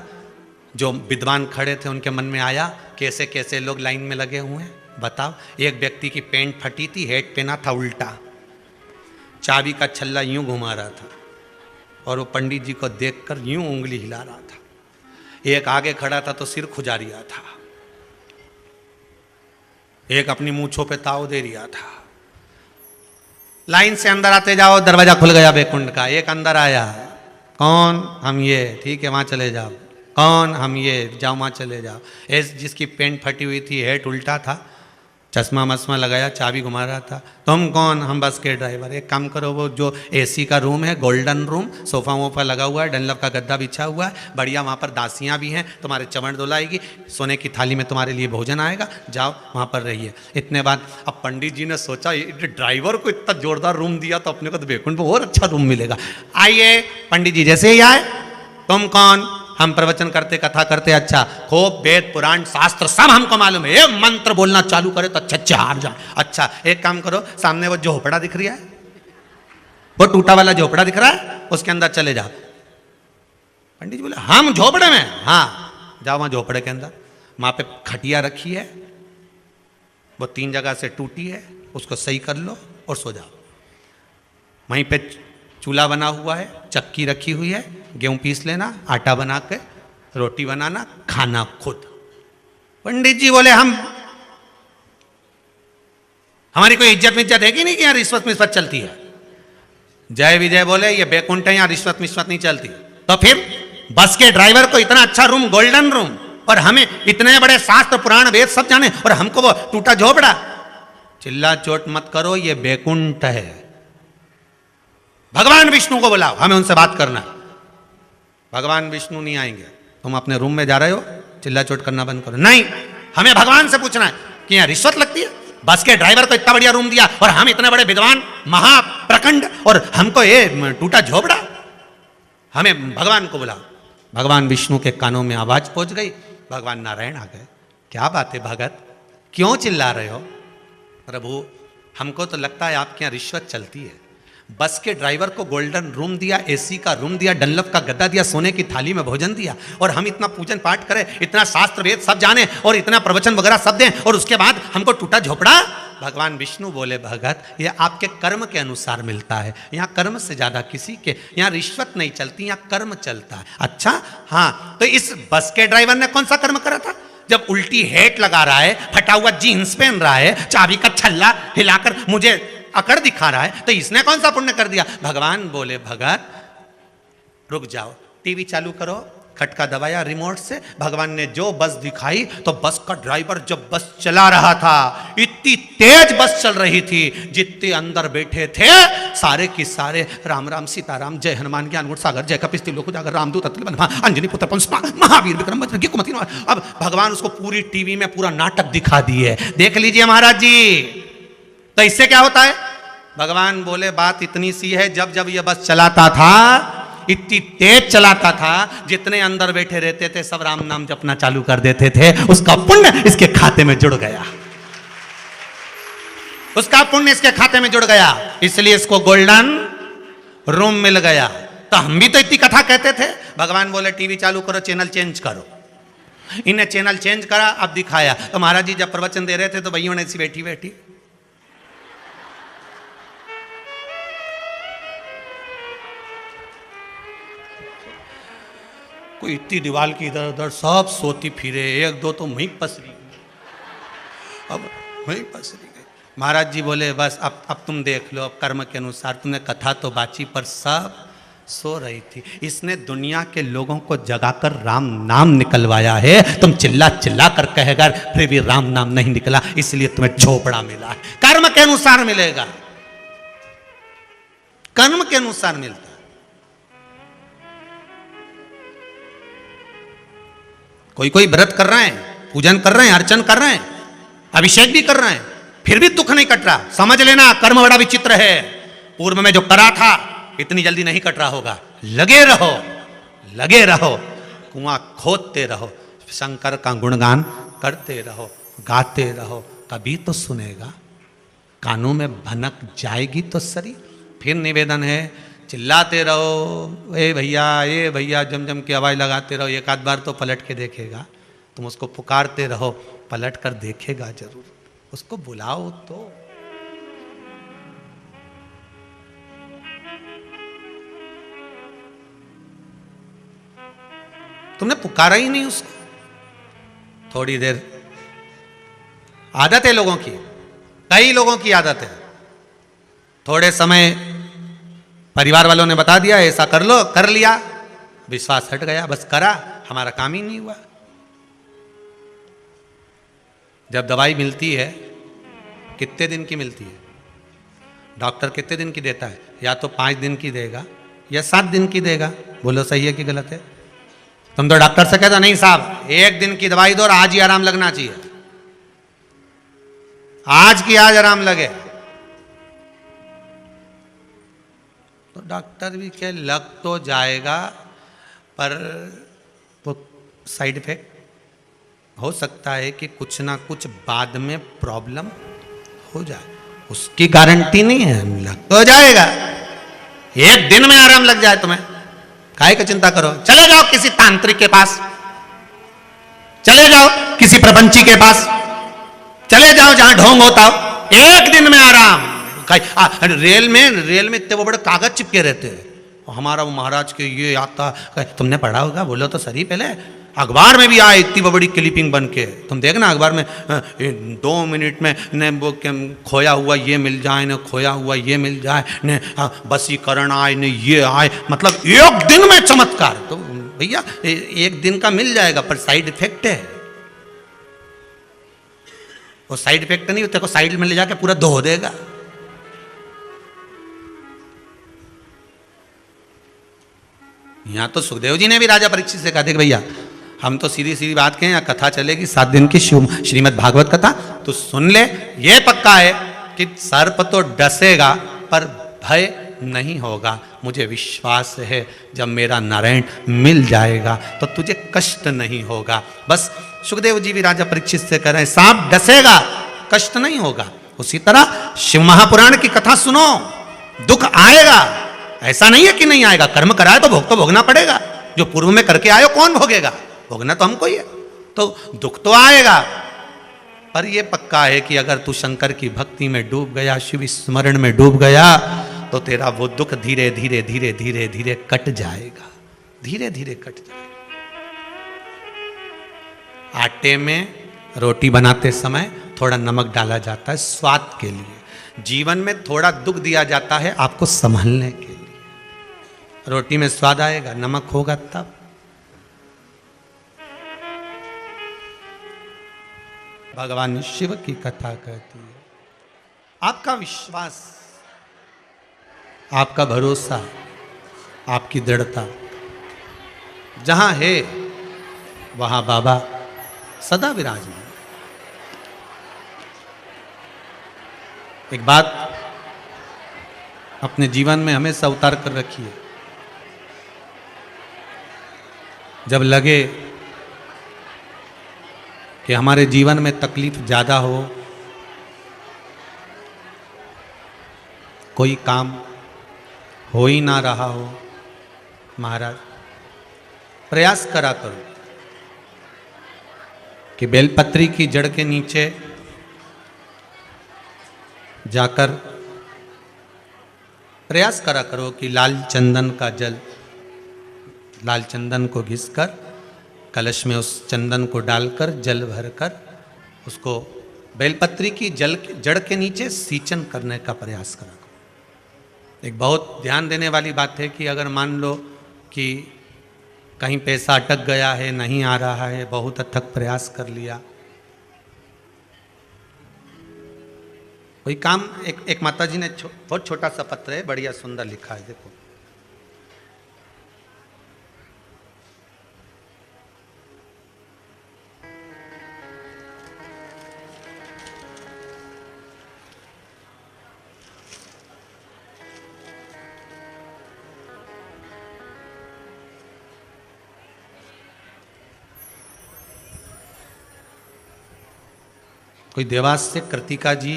जो विद्वान खड़े थे उनके मन में आया, कैसे कैसे लोग लाइन में लगे हुए हैं, बताओ। एक व्यक्ति की पैंट फटी थी, हेड पहना था उल्टा, चाबी का छल्ला यूं घुमा रहा था और वो पंडित जी को देखकर यूं उंगली हिला रहा था। एक आगे खड़ा था तो सिर खुजा रिया था, एक अपनी मूंछों पे ताव दे रिया था। लाइन से अंदर आते जाओ, दरवाजा खुल गया बैकुंठ का। एक अंदर आया, कौन? हम ये, ठीक है वहां चले जाओ। कौन? हम ये, जाओ वहां चले जाओ। ऐसे जिसकी पेंट फटी हुई थी, हेड उल्टा था, चश्मा मस्मा लगाया, चाबी घुमा रहा था। तुम कौन? हम बस के ड्राइवर। एक काम करो, वो जो एसी का रूम है, गोल्डन रूम, सोफा वोफा लगा हुआ है, डनलप का गद्दा बिछा हुआ है, बढ़िया, वहाँ पर दासियाँ भी हैं, तुम्हारे चवण धुलाएगी, सोने की थाली में तुम्हारे लिए भोजन आएगा, जाओ वहाँ पर रहिए। इतने बाद अब पंडित जी ने सोचा, ड्राइवर को इतना जोरदार रूम दिया तो अपने को तो बैकुंठ में और अच्छा रूम मिलेगा। आइए, पंडित जी जैसे ही आए, तुम कौन? हम प्रवचन करते, कथा करते, अच्छा खूब वेद पुराण शास्त्र सब हमको मालूम है, ये मंत्र बोलना चालू करे तो अच्छे हार जाए। अच्छा एक काम करो, सामने वो झोपड़ा दिख रही है, वो टूटा वाला झोपड़ा दिख रहा है, उसके अंदर चले जाओ। पंडित जी बोले, हम झोपड़े में? हाँ, जाओ वहां झोपड़े के अंदर, वहां पे खटिया रखी है, वो 3 जगह से टूटी है, उसको सही कर लो और सो जाओ। वहीं पे चूल्हा बना हुआ है, चक्की रखी हुई है, गेहूं पीस लेना, आटा बना के रोटी बनाना, खाना खुद। पंडित जी बोले, हमारी कोई इज्जत मिज्जत है कि नहीं कि यहाँ रिश्वत मिश्वत चलती है? जय विजय बोले, ये बैकुंठ है, यहाँ रिश्वत मिश्वत नहीं चलती। तो फिर बस के ड्राइवर को इतना अच्छा रूम, गोल्डन रूम, और हमें इतने बड़े शास्त्र पुराण वेद सब जाने, और हमको वो टूटा झोपड़ा? चिल्ला चोट मत करो, ये बैकुंठ है। भगवान विष्णु को बुलाओ, हमें उनसे बात करना। भगवान विष्णु नहीं आएंगे, तुम अपने रूम में जा रहे हो, चिल्ला चोट करना बंद करो। नहीं, हमें भगवान से पूछना है कि यहाँ रिश्वत लगती है? बस के ड्राइवर को इतना बढ़िया रूम दिया और हम इतने बड़े विद्वान महाप्रखंड और हमको ये टूटा झोपड़ा। हमें भगवान को बुला। भगवान विष्णु के कानों में आवाज पहुंच गई, भगवान नारायण आ गए। क्या बात है भगत, क्यों चिल्ला रहे हो? प्रभु हमको तो लगता है आपके यहाँ रिश्वत चलती है। बस के ड्राइवर को गोल्डन रूम दिया, एसी का रूम दिया, डनलप का गद्दा दिया, सोने की थाली में भोजन दिया, और हम इतना पूजन पाठ करें, इतना शास्त्र वेद सब जाने और इतना प्रवचन वगैरह सब दें, और उसके बाद हमको टूटा झोपड़ा। भगवान विष्णु बोले, भगत ये आपके कर्म के अनुसार मिलता है, यहाँ कर्म से ज्यादा किसी के यहाँ रिश्वत नहीं चलती, यहाँ कर्म चलता है। अच्छा हाँ, तो इस बस के ड्राइवर ने कौन सा कर्म करा था? जब उल्टी हेट लगा रहा है, फटा हुआ जीन्स पहन रहा है, चाबी का छल्ला हिलाकर मुझे अकड़ दिखा रहा है, तो इसने कौन सा पुण्य कर दिया? भगवान बोले, भगत रुक जाओ, टीवी चालू करो। खटका दबाया रिमोट से, भगवान ने जो बस दिखाई, तो बस का ड्राइवर जब बस चला रहा था, इतनी तेज बस चल रही थी, जितने अंदर बैठे थे सारे के सारे राम राम सीताराम, जय हनुमान ज्ञान गुण सागर, जय कपिस्ति लोक उजागर, रामदूत अतुल बल अंजनी पुत्र पंच महावीर विक्रम बजरंगी कुमति। अब भगवान उसको पूरी टीवी में पूरा नाटक दिखा दिए। देख लीजिए महाराज जी, तो इससे क्या होता है? भगवान बोले बात इतनी सी है, जब जब ये बस चलाता था, इतनी तेज चलाता था, जितने अंदर बैठे रहते थे सब राम नाम जपना चालू कर देते थे, उसका पुण्य इसके खाते में जुड़ गया, उसका पुण्य इसके खाते में जुड़ गया, इसलिए इसको गोल्डन रूम मिल गया। तो हम भी तो इतनी कथा कहते थे। भगवान बोले टीवी चालू करो, चैनल चेंज करो। इन्हें चैनल चेंज करा, अब दिखाया। तो महाराज जी जब प्रवचन दे रहे थे तो भैया ने ऐसी बैठी बैठी कोई इतनी दीवार की इधर उधर सब सोती फिरे, एक दो तो वहीं पसरी गई, अब वहीं पसरी गई। महाराज जी बोले बस अब तुम देख लो, अब कर्म के अनुसार तुमने कथा तो बाची, पर सब सो रही थी। इसने दुनिया के लोगों को जगाकर राम नाम निकलवाया है। तुम चिल्ला चिल्ला कर कहेगा, फिर भी राम नाम नहीं निकला, इसलिए तुम्हें झोपड़ा मिला है। कर्म के अनुसार मिलेगा, कर्म के अनुसार मिलता है। कोई कोई व्रत कर रहे हैं, पूजन कर रहे हैं, अर्चन कर रहे हैं, अभिषेक भी कर रहे हैं, फिर भी दुख नहीं कट रहा। समझ लेना कर्म बड़ा विचित्र है। पूर्व में जो करा था इतनी जल्दी नहीं कट रहा होगा। लगे रहो, लगे रहो, कुआं खोदते रहो, शंकर का गुणगान करते रहो, गाते रहो, कभी तो सुनेगा। कानों में भनक जाएगी तो सरी। फिर निवेदन है, चिल्लाते रहो, ए भैया जम जम की आवाज़ लगाते रहो। एक आध बार तो पलट के देखेगा, तुम उसको पुकारते रहो, पलट कर देखेगा जरूर। उसको बुलाओ तो। तुमने पुकारा ही नहीं उसको। थोड़ी देर, आदत है लोगों की, कई लोगों की आदत है। थोड़े समय परिवार वालों ने बता दिया ऐसा कर लो, कर लिया, विश्वास हट गया, बस करा, हमारा काम ही नहीं हुआ। जब दवाई मिलती है कितने दिन की मिलती है? डॉक्टर कितने दिन की देता है? या तो 5 दिन की देगा या 7 दिन की देगा। बोलो सही है कि गलत है? तुम तो डॉक्टर से कहते नहीं साहब 1 दिन की दवाई दो और आज ही आराम लगना चाहिए, आज की आज आराम लगे। तो डॉक्टर भी क्या लग तो जाएगा, पर वो साइड इफेक्ट हो सकता है कि कुछ ना कुछ बाद में प्रॉब्लम हो जाए, उसकी गारंटी नहीं है। लग तो जाएगा, 1 दिन में आराम लग जाए तुम्हें, काहे का चिंता करो। चले जाओ किसी तांत्रिक के पास, चले जाओ किसी प्रपंची के पास, चले जाओ जहां ढोंग होता हो, 1 दिन में आराम। रेल में इतने वो बड़े कागज चिपके रहते हैं, हमारा वो महाराज के ये आता, तुमने पढ़ा होगा, बोलो तो सही। पहले अखबार में भी आए इतनी बड़ी क्लिपिंग बन के, तुम देखना अखबार में 2 मिनट में ने वो खोया हुआ ये मिल जाए, न खोया हुआ ये मिल जाए, न बसीकरण आए, न ये आए, मतलब 1 दिन में चमत्कार। तो भैया 1 दिन का मिल जाएगा, पर साइड इफेक्ट है। वो साइड इफेक्ट नहीं होता, को साइड में ले जाके पूरा धो देगा। यहाँ तो सुखदेव जी ने भी राजा परीक्षित से कहा, देख भैया हम तो सीधी सीधी बात कहें, यहाँ कथा चलेगी 7 दिन की श्रीमद् भागवत कथा, तो सुन ले। ये पक्का है कि सर्प तो डसेगा पर भय नहीं होगा। मुझे विश्वास है जब मेरा नारायण मिल जाएगा तो तुझे कष्ट नहीं होगा। बस सुखदेव जी भी राजा परीक्षित से कह रहे हैं, सांप डसेगा कष्ट नहीं होगा। उसी तरह शिव महापुराण की कथा सुनो, दुख आएगा, ऐसा नहीं है कि नहीं आएगा। कर्म कराए तो भोगना पड़ेगा। जो पूर्व में करके आयो कौन भोगेगा? भोगना तो हमको ही है। तो दुख तो आएगा, पर यह पक्का है कि अगर तू शंकर की भक्ति में डूब गया, शिव स्मरण में डूब गया, तो तेरा वो दुख धीरे धीरे धीरे धीरे धीरे कट जाएगा, धीरे धीरे कट जाएगा। आटे में रोटी बनाते समय थोड़ा नमक डाला जाता है स्वाद के लिए। जीवन में थोड़ा दुख दिया जाता है आपको संभलने के लिए। रोटी में स्वाद आएगा, नमक होगा तब। भगवान शिव की कथा कहती है, आपका विश्वास, आपका भरोसा, आपकी दृढ़ता जहां है वहां बाबा सदा विराजमान। एक बात अपने जीवन में हमेशा उतार कर रखिए, जब लगे कि हमारे जीवन में तकलीफ ज़्यादा हो, कोई काम हो ही ना रहा हो, महाराज प्रयास करा करो कि बेलपत्री की जड़ के नीचे जाकर प्रयास करा करो कि लाल चंदन का जल, लाल चंदन को घिसकर कलश में उस चंदन को डालकर जल भरकर उसको बेलपत्री की जड़ के नीचे सींचन करने का प्रयास करा करो। एक बहुत ध्यान देने वाली बात है कि अगर मान लो कि कहीं पैसा अटक गया है, नहीं आ रहा है, बहुत अथक प्रयास कर लिया, कोई काम, एक माता जी ने बहुत छोटा सा पत्र है, बढ़िया सुंदर लिखा है, देखो। कोई देवास से कृतिका जी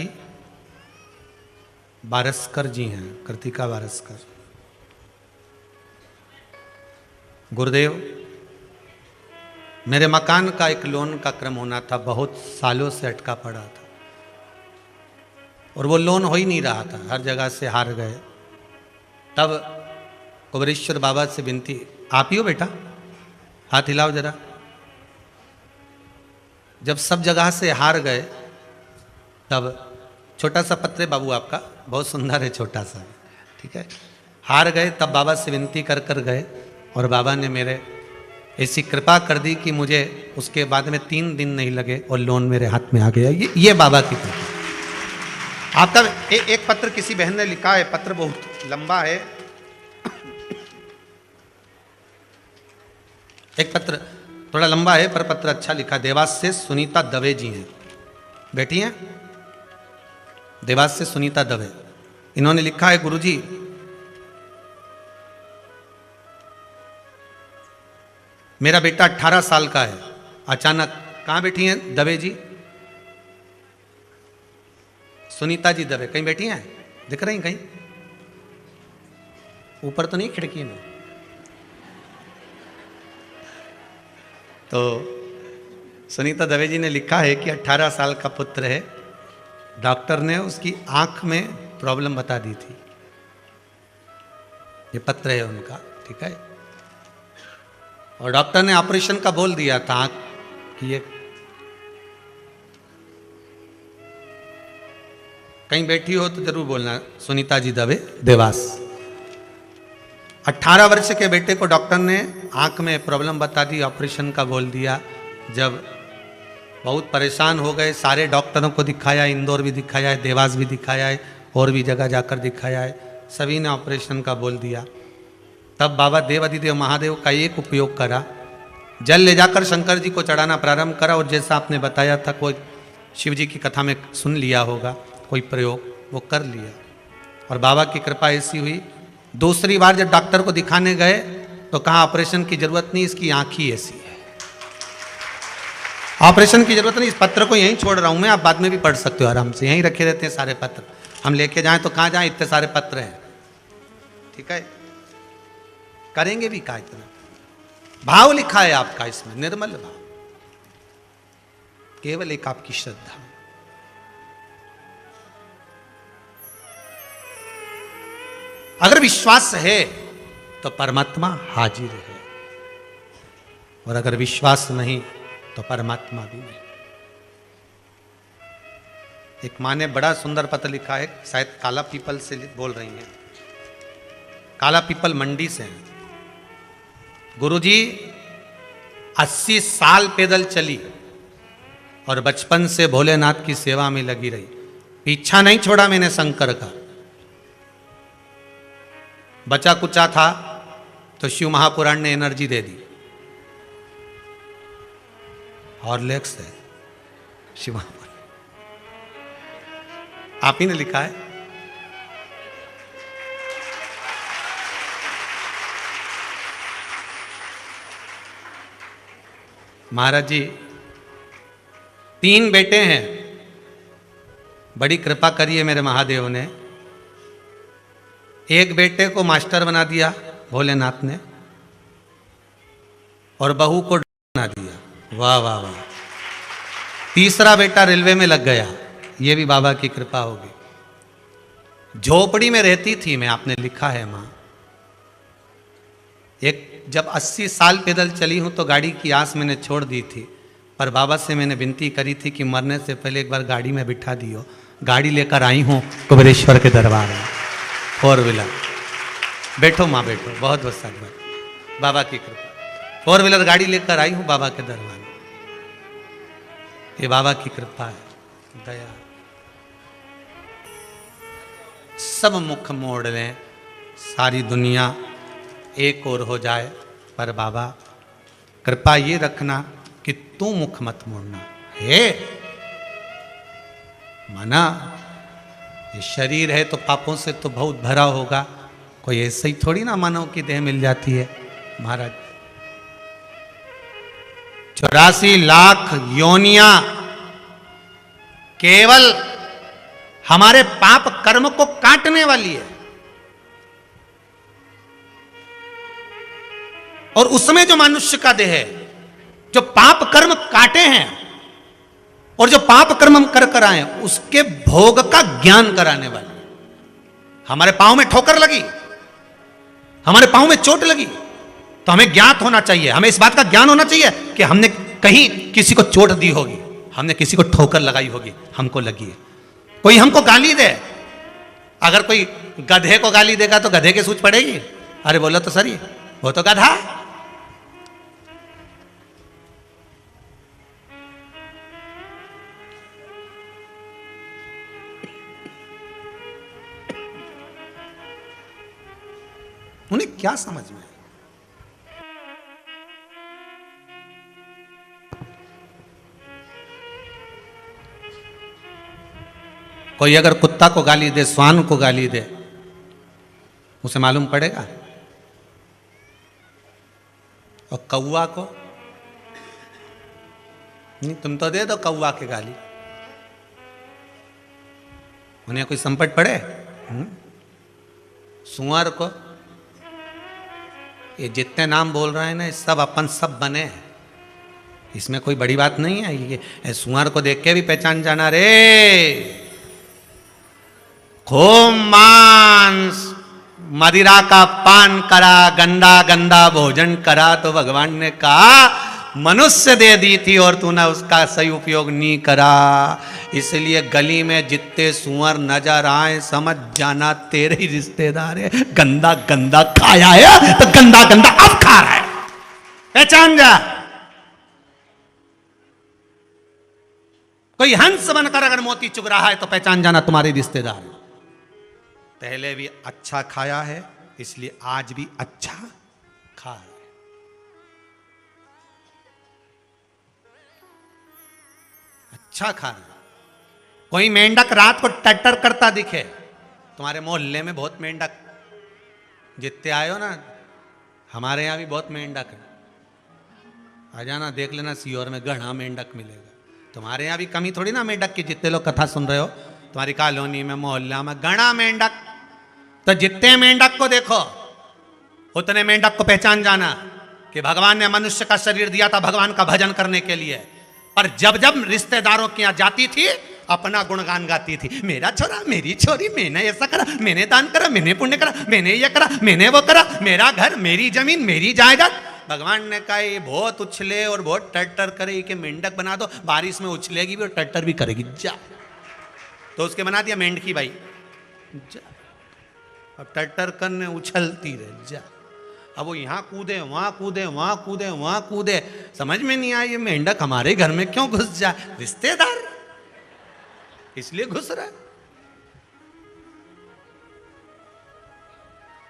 बारस्कर जी हैं, कृतिका बारस्कर। गुरुदेव, मेरे मकान का एक लोन का क्रम होना था, बहुत सालों से अटका पड़ा था और वो लोन हो ही नहीं रहा था, हर जगह से हार गए। तब कुबरेश्वर बाबा से विनती, आप ही हो बेटा, हाथ हिलाओ जरा। जब सब जगह से हार गए तब छोटा सा पत्र है बाबू आपका, बहुत सुंदर है, छोटा सा, ठीक है। हार गए तब बाबा से विनती कर कर गए और बाबा ने मेरे ऐसी कृपा कर दी कि मुझे उसके बाद में 3 दिन नहीं लगे और लोन मेरे हाथ में आ गया। ये बाबा की कृपा। आपका एक पत्र किसी बहन ने लिखा है, पत्र बहुत लंबा है, एक पत्र थोड़ा लंबा है पर पत्र अच्छा लिखा। देवास से सुनीता दवे जी हैं, बैठी हैं, देवास से सुनीता दवे। इन्होंने लिखा है, गुरुजी मेरा बेटा 18 साल का है, अचानक, कहां बैठी हैं दवे जी? सुनीता जी दवे कहीं बैठी हैं, दिख रही कहीं? ऊपर तो नहीं खिड़की में? तो सुनीता दवे जी ने लिखा है कि 18 साल का पुत्र है, डॉक्टर ने उसकी आंख में प्रॉब्लम बता दी थी। ये पत्र है उनका, ठीक है। और डॉक्टर ने ऑपरेशन का बोल दिया था आंख की। ये कहीं बैठी हो तो जरूर बोलना, सुनीता जी दवे, देवास। 18 वर्ष के बेटे को डॉक्टर ने आंख में प्रॉब्लम बता दी, ऑपरेशन का बोल दिया। जब बहुत परेशान हो गए, सारे डॉक्टरों को दिखाया, इंदौर भी दिखाया है, देवास भी दिखाया है, और भी जगह जाकर दिखाया है, सभी ने ऑपरेशन का बोल दिया। तब बाबा देव अधिदेव महादेव का एक उपयोग करा, जल ले जाकर शंकर जी को चढ़ाना प्रारंभ करा, और जैसा आपने बताया था, कोई शिव जी की कथा में सुन लिया होगा, कोई प्रयोग वो कर लिया, और बाबा की कृपा ऐसी हुई। दूसरी बार जब डॉक्टर को दिखाने गए तो कहा ऑपरेशन की जरूरत नहीं, इसकी आंख ही ऐसी है, ऑपरेशन की जरूरत नहीं। इस पत्र को यहीं छोड़ रहा हूं मैं, आप बाद में भी पढ़ सकते हो आराम से, यहीं रखे रहते हैं सारे पत्र, हम लेके जाएं तो कहां जाएं, इतने सारे पत्र हैं। ठीक है, करेंगे भी क्या इतना। भाव लिखा है आपका इसमें, निर्मल भाव, केवल एक आपकी श्रद्धा। अगर विश्वास है तो परमात्मा हाजिर है, और अगर विश्वास नहीं तो परमात्मा भी नहीं। एक माँ ने बड़ा सुंदर पत्र लिखा है, शायद काला पीपल से बोल रही हैं, काला पीपल मंडी से हैं। गुरुजी 80 साल पैदल चली और बचपन से भोलेनाथ की सेवा में लगी रही, पीछा नहीं छोड़ा मैंने शंकर का। बचा कुचा था तो शिव महापुराण ने एनर्जी दे दी, हॉर्लिक्स है शिव महापुराण, आप ही ने लिखा है। महाराज जी 3 बेटे हैं, बड़ी कृपा करी है मेरे महादेव ने। एक बेटे को मास्टर बना दिया भोलेनाथ ने, और बहू को बना दिया, वाह वाह वाह। तीसरा बेटा रेलवे में लग गया, ये भी बाबा की कृपा होगी। झोपड़ी में रहती थी मैं, आपने लिखा है मां। एक जब 80 साल पैदल चली हूं तो गाड़ी की आस मैंने छोड़ दी थी, पर बाबा से मैंने विनती करी थी कि मरने से पहले एक बार गाड़ी में बिठा दियो। गाड़ी लेकर आई हूं कुबेरेश्वर के दरबार में, 4 व्हीलर। बैठो माँ बैठो, बहुत बहुत साधुवाद, बाबा की कृपा। 4 व्हीलर गाड़ी लेकर आई हूं बाबा के दरबार में, ये बाबा की कृपा है, दया। सब मुख मोड़ लें, सारी दुनिया एक और हो जाए, पर बाबा कृपा ये रखना कि तू मुख मत मोड़ना है। माना ये शरीर है तो पापों से तो बहुत भरा होगा, कोई ऐसे ही थोड़ी ना मानव की देह मिल जाती है। महाराज 84 लाख योनियां केवल हमारे पाप कर्म को काटने वाली है, और उसमें जो मनुष्य का देह है, जो पाप कर्म काटे हैं और जो पाप कर्म हम कर आए, उसके भोग का ज्ञान कराने वाले। हमारे पांव में ठोकर लगी, हमारे पांव में चोट लगी, तो हमें ज्ञात होना चाहिए, हमें इस बात का ज्ञान होना चाहिए कि हमने कहीं किसी को चोट दी होगी, हमने किसी को ठोकर लगाई होगी, हमको लगी है। कोई हमको गाली दे, अगर कोई गधे को गाली देगा तो गधे की सूझ पड़ेगी, अरे बोलो तो सही, वो तो गधा। उन्हें क्या समझ में? कोई अगर कुत्ता को गाली दे, श्वान को गाली दे, उसे मालूम पड़ेगा? और कौवा को नहीं, तुम तो दे दो कौवा के गाली, उन्हें कोई संकट पड़े? सुअर को, ये जितने नाम बोल रहे हैं ना, सब अपन सब बने हैं, इसमें कोई बड़ी बात नहीं है। ये सुअर को देख के भी पहचान जाना रे, खूब मांस मदिरा का पान करा, गंदा गंदा भोजन करा, तो भगवान ने कहा मनुष्य दे दी थी और तूने उसका सही उपयोग नहीं करा, इसलिए गली में जितने सुअर नजर आए समझ जाना तेरे ही रिश्तेदार है। गंदा गंदा खाया है तो गंदा गंदा अब खा रहा है, पहचान जा। कोई हंस बनकर अगर मोती चुग रहा है तो पहचान जाना तुम्हारे रिश्तेदार है। पहले भी अच्छा खाया है इसलिए आज भी अच्छा खा रहे। अच्छा खा रहे। कोई मेंढक रात को टट्टर करता दिखे, तुम्हारे मोहल्ले में बहुत मेंढक जितने आए हो ना, हमारे यहाँ भी बहुत मेंढक है, आ जाना देख लेना, सीहोर में घना मेंढक मिलेगा। तुम्हारे यहाँ भी कमी थोड़ी ना मेंढक की, जितने लोग कथा सुन रहे हो, तुम्हारी कॉलोनी में मोहल्ला में घना मेंढक। तो जितने मेंढक को देखो उतने मेंढक को पहचान जाना कि भगवान ने मनुष्य का शरीर दिया था भगवान का भजन करने के लिए। पर जब जब रिश्तेदारों के यहाँ जाती थी अपना गुणगान गाती थी, मेरा छोरा मेरी छोरी, मैंने ऐसा करा, मैंने दान करा, मैंने पुण्य करा, मैंने ये करा, मैंने वो करा, मेरा घर, मेरी जमीन, मेरी जायदाद। भगवान ने कहा ये बहुत उछले और बहुत टट्टर करे कि मेंढक बना दो, बारिश में उछलेगी भी और टट्टर भी करेगी, जा। तो उसके बना दिया मेंढकी भाई, जा। अब टट्टर करने उछलती रहे, जा। अब वो यहाँ कूदे, वहां कूदे, वहां कूदे, वहां कूदे, समझ में नहीं आया ये मेंढक हमारे घर में क्यों घुस जाए, रिश्तेदार इसलिए घुस रहा है।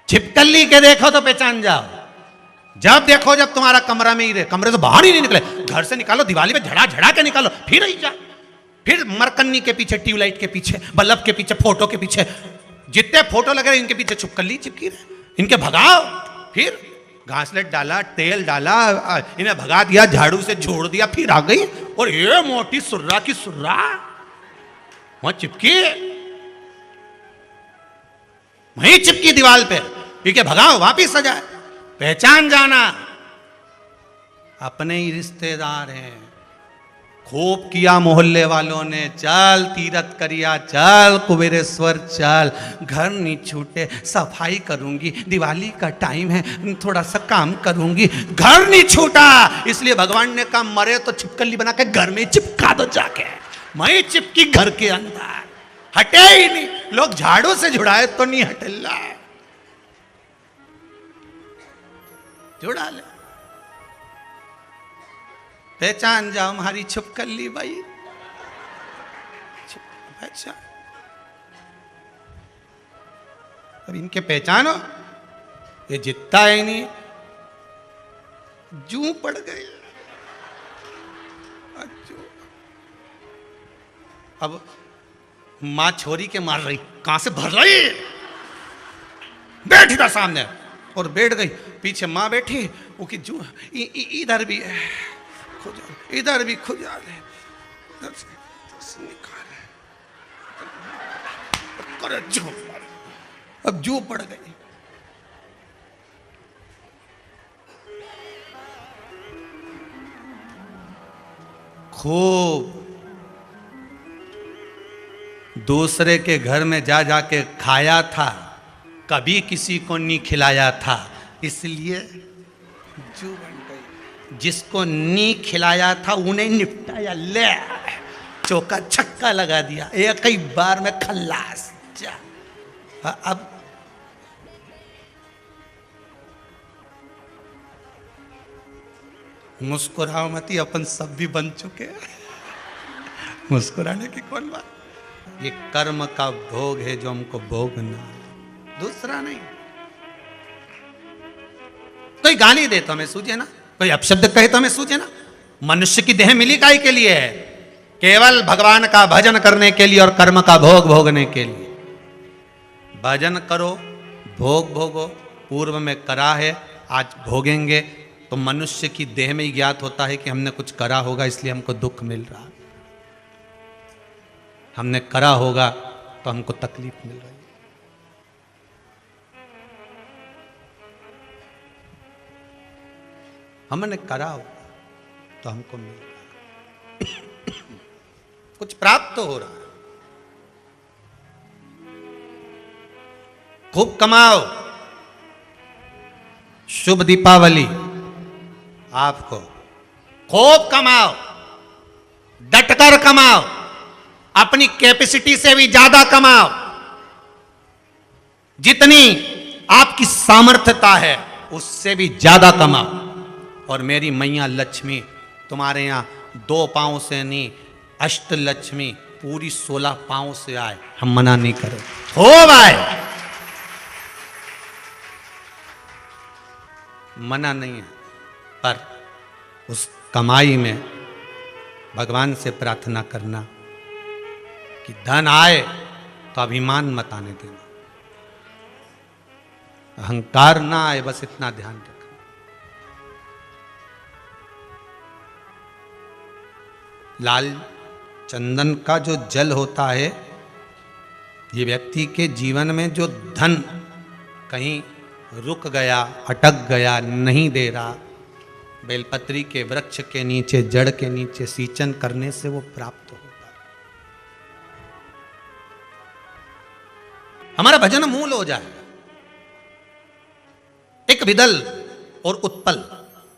छिपकली के देखो तो पहचान जाओ, जब देखो जब तुम्हारा कमरा में ही रहे, कमरे से बाहर ही नहीं निकले, घर से निकालो, दिवाली में झड़ा झड़ा के निकालो, फिर ही जा, फिर मरकन्नी के पीछे, ट्यूबलाइट के पीछे, बल्ब के पीछे, फोटो के पीछे, जितने फोटो लगे रहे इनके पीछे छिपकली चिपकी रहे, इनके भगाओ। फिर घासलेट डाला, तेल डाला, इन्हें भगा दिया, झाड़ू से जोड़ दिया, फिर आ गई और ये मोटी सुर्रा की सुर्रा वहां चिपकी, वहीं चिपकी दीवार पे, ठीक है, भगाओ, वापिस आ जाए। पहचान जाना अपने ही रिश्तेदार हैं। खूब किया मोहल्ले वालों ने, चल तीरथ करिया, चल कुबेरेश्वर चल, घर नहीं छूटे, सफाई करूंगी, दिवाली का टाइम है थोड़ा सा काम करूंगी, घर नहीं छूटा। इसलिए भगवान ने कहा मरे तो छिपकली बना के घर में चिपका दो जाके, मैं चिपकी घर के अंदर, हटे ही नहीं। लोग झाड़ू से झुड़ाए तो नहीं हटेला, जुड़ा ले। पहचान जाओ हमारी छिपकली भाई, अच्छा। अब इनके पहचानो, ये जितना है नहीं, जू पड़ गए। अब मां छोरी के मार रही, कहां से भर रही, बैठी था सामने और बैठ गई, पीछे मां बैठी, वो की जू इधर भी है, इधर भी खुजा ले, निकाले, अब जू पड़ गई। खूब दूसरे के घर में जा जाके खाया था, कभी किसी को नहीं खिलाया था, इसलिए जू बन गई। जिसको नहीं खिलाया था उन्हें निपटाया, ले चौका छक्का लगा दिया, एक ही बार में खल्लास, जा। अब मुस्कुराओ मती, अपन सब भी बन चुके, मुस्कुराने की कौन बात। ये कर्म का भोग है जो हमको भोगना, दूसरा नहीं। कोई गाली दे तो हमें सूझे ना, कोई अपशब्द कहे तो हमें सूझे ना। मनुष्य की देह मिली काहे के लिए है, केवल भगवान का भजन करने के लिए और कर्म का भोग भोगने के लिए। भजन करो, भोग भोगो, पूर्व में करा है, आज भोगेंगे। तो मनुष्य की देह में ही ज्ञात होता है कि हमने कुछ करा होगा, इसलिए हमको दुख मिल रहा है, हमने करा होगा तो हमको तकलीफ मिल रही है। हमने करा होगा तो हमको मिल रहा है, कुछ प्राप्त तो हो रहा है। खूब कमाओ, शुभ दीपावली आपको, खूब कमाओ, डटकर कमाओ, अपनी कैपेसिटी से भी ज्यादा कमाओ, जितनी आपकी सामर्थ्यता है उससे भी ज्यादा कमाओ। और मेरी मैया लक्ष्मी तुम्हारे यहां 2 पांव से नहीं, अष्ट लक्ष्मी पूरी 16 पांव से आए, हम मना नहीं करें, खूब आए, मना नहीं है, पर उस कमाई में भगवान से प्रार्थना करना कि धन आए तो अभिमान मत आने देना, अहंकार ना आए, बस इतना ध्यान रखना। लाल चंदन का जो जल होता है, ये व्यक्ति के जीवन में जो धन कहीं रुक गया, अटक गया, नहीं दे रहा, बेलपत्री के वृक्ष के नीचे, जड़ के नीचे सिंचन करने से वो प्राप्त होगा। हमारा भजन मूल हो जाए। एक विदल और उत्पल,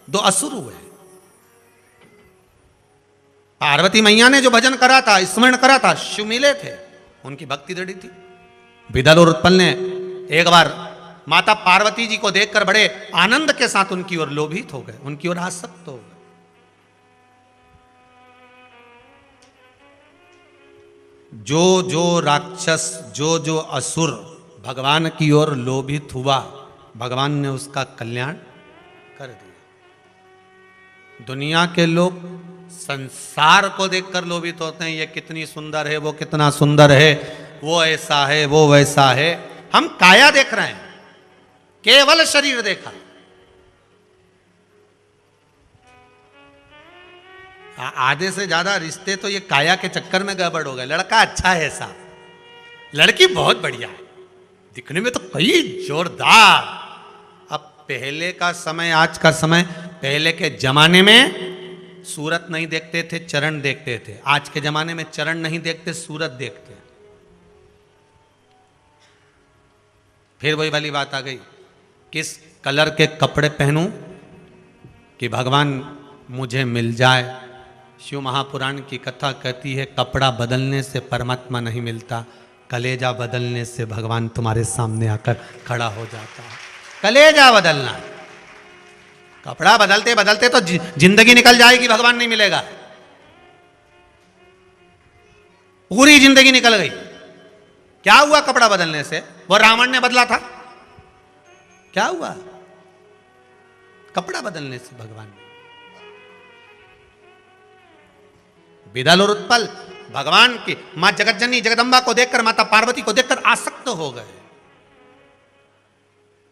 दो असुर हुए। पार्वती मैया ने जो भजन करा था, स्मरण करा था, शिव मिले थे, उनकी भक्ति दृढ़ थी। विदल और उत्पल ने एक बार माता पार्वती जी को देखकर बड़े आनंद के साथ उनकी ओर लोभित हो गए, उनकी ओर आसक्त हो गए। जो जो राक्षस, जो जो असुर भगवान की ओर लोभित हुआ, भगवान ने उसका कल्याण कर दिया। दुनिया के लोग संसार को देखकर लोभित होते हैं, ये कितनी सुंदर है, वो कितना सुंदर है, वो ऐसा है, वो वैसा है। हम काया देख रहे हैं, केवल शरीर देखा। आधे से ज्यादा रिश्ते तो ये काया के चक्कर में गड़बड़ हो गए। लड़का अच्छा है ऐसा, लड़की बहुत बढ़िया है, दिखने में तो कई जोरदार। अब पहले का समय, आज का समय, पहले के जमाने में सूरत नहीं देखते थे, चरण देखते थे। आज के जमाने में चरण नहीं देखते, सूरत देखते। फिर वही वाली बात आ गई, किस कलर के कपड़े पहनूं कि भगवान मुझे मिल जाए। शिव महापुराण की कथा कहती है, कपड़ा बदलने से परमात्मा नहीं मिलता, कलेजा बदलने से भगवान तुम्हारे सामने आकर खड़ा हो जाता है। कलेजा बदलना, कपड़ा बदलते बदलते तो जिंदगी निकल जाएगी, भगवान नहीं मिलेगा। पूरी जिंदगी निकल गई। क्या हुआ कपड़ा बदलने से? वो रावण ने बदला था, क्या हुआ कपड़ा बदलने से? भगवान विदल और उत्पल भगवान की मां जगतजननी जगदंबा को देखकर, माता पार्वती को देखकर आसक्त हो गए,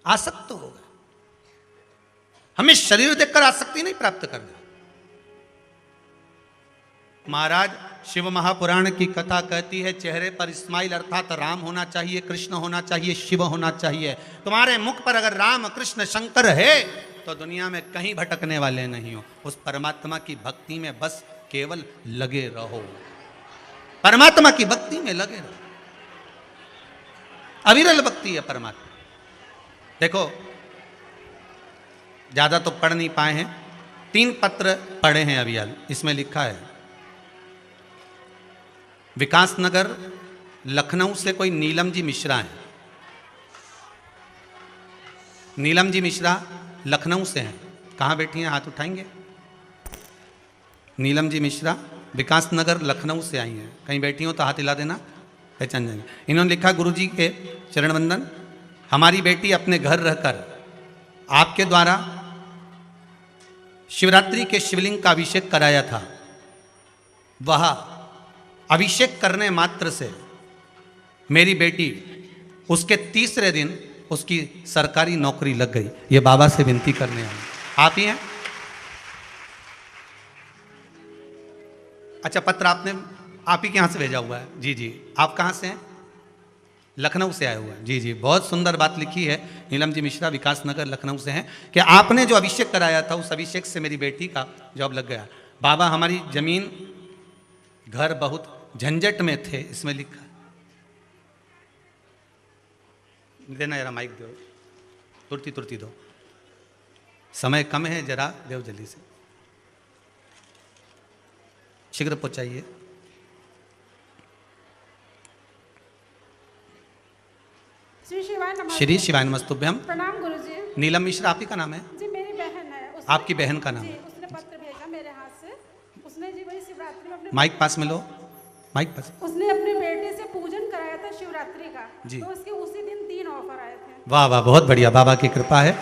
आसक्त हो गए। हमें शरीर देखकर आसक्ति नहीं प्राप्त करना। महाराज शिव महापुराण की कथा कहती है, चेहरे पर इस्माइल अर्थात राम होना चाहिए, कृष्ण होना चाहिए, शिव होना चाहिए। तुम्हारे मुख पर अगर राम कृष्ण शंकर है तो दुनिया में कहीं भटकने वाले नहीं हो। उस परमात्मा की भक्ति में बस केवल लगे रहो, परमात्मा की भक्ति में लगे रहो। अविरल भक्ति है परमात्मा। देखो, ज्यादा तो पढ़ नहीं पाए हैं, 3 पत्र पढ़े हैं अभी हाल। इसमें लिखा है, विकासनगर लखनऊ से कोई नीलम जी मिश्रा हैं। नीलम जी मिश्रा लखनऊ से हैं। कहाँ बैठी हैं? हाथ उठाएंगे। नीलम जी मिश्रा विकासनगर लखनऊ से आई हैं। कहीं बैठी हो तो हाथ हिला देना, पहचान जाएंगे। इन्होंने लिखा, गुरुजी के चरण वंदन। हमारी बेटी अपने घर रहकर आपके द्वारा शिवरात्रि के शिवलिंग का अभिषेक कराया था। वह अभिषेक करने मात्र से मेरी बेटी उसके तीसरे दिन उसकी सरकारी नौकरी लग गई। ये बाबा से विनती करने आए। आप ही हैं? अच्छा, पत्र आपने आप ही के यहाँ से भेजा हुआ है? जी जी। आप कहाँ से हैं? लखनऊ से आए हुए हैं। जी जी, बहुत सुंदर बात लिखी है। नीलम जी मिश्रा विकासनगर लखनऊ से हैं कि आपने जो अभिषेक कराया था, उस अभिषेक से मेरी बेटी का जॉब लग गया। बाबा, हमारी जमीन घर बहुत झंझट में थे। इसमें लिखा, देना जरा माइक दो, तुरती तुरती दो, समय कम है, जरा देव जल्दी से, शीघ्र पहुंचाइए। श्री शिवाय नमस्तुभ्यम। प्रणाम गुरुजी। नीलम मिश्रा आप ही का नाम है? जी, मेरी बहन है। आपकी बहन का नाम है? उसने पत्र भेजा मेरे हाथ से। उसने जी वही शिवरात्रि में अपने माइक पास में लो, माइक पास। उसने अपने बेटे से पूजन कराया था शिवरात्रि का जी। तो उसके उसी दिन 3 ऑफर आए थे। वाह वाह, बहुत बढ़िया, बाबा की कृपा है।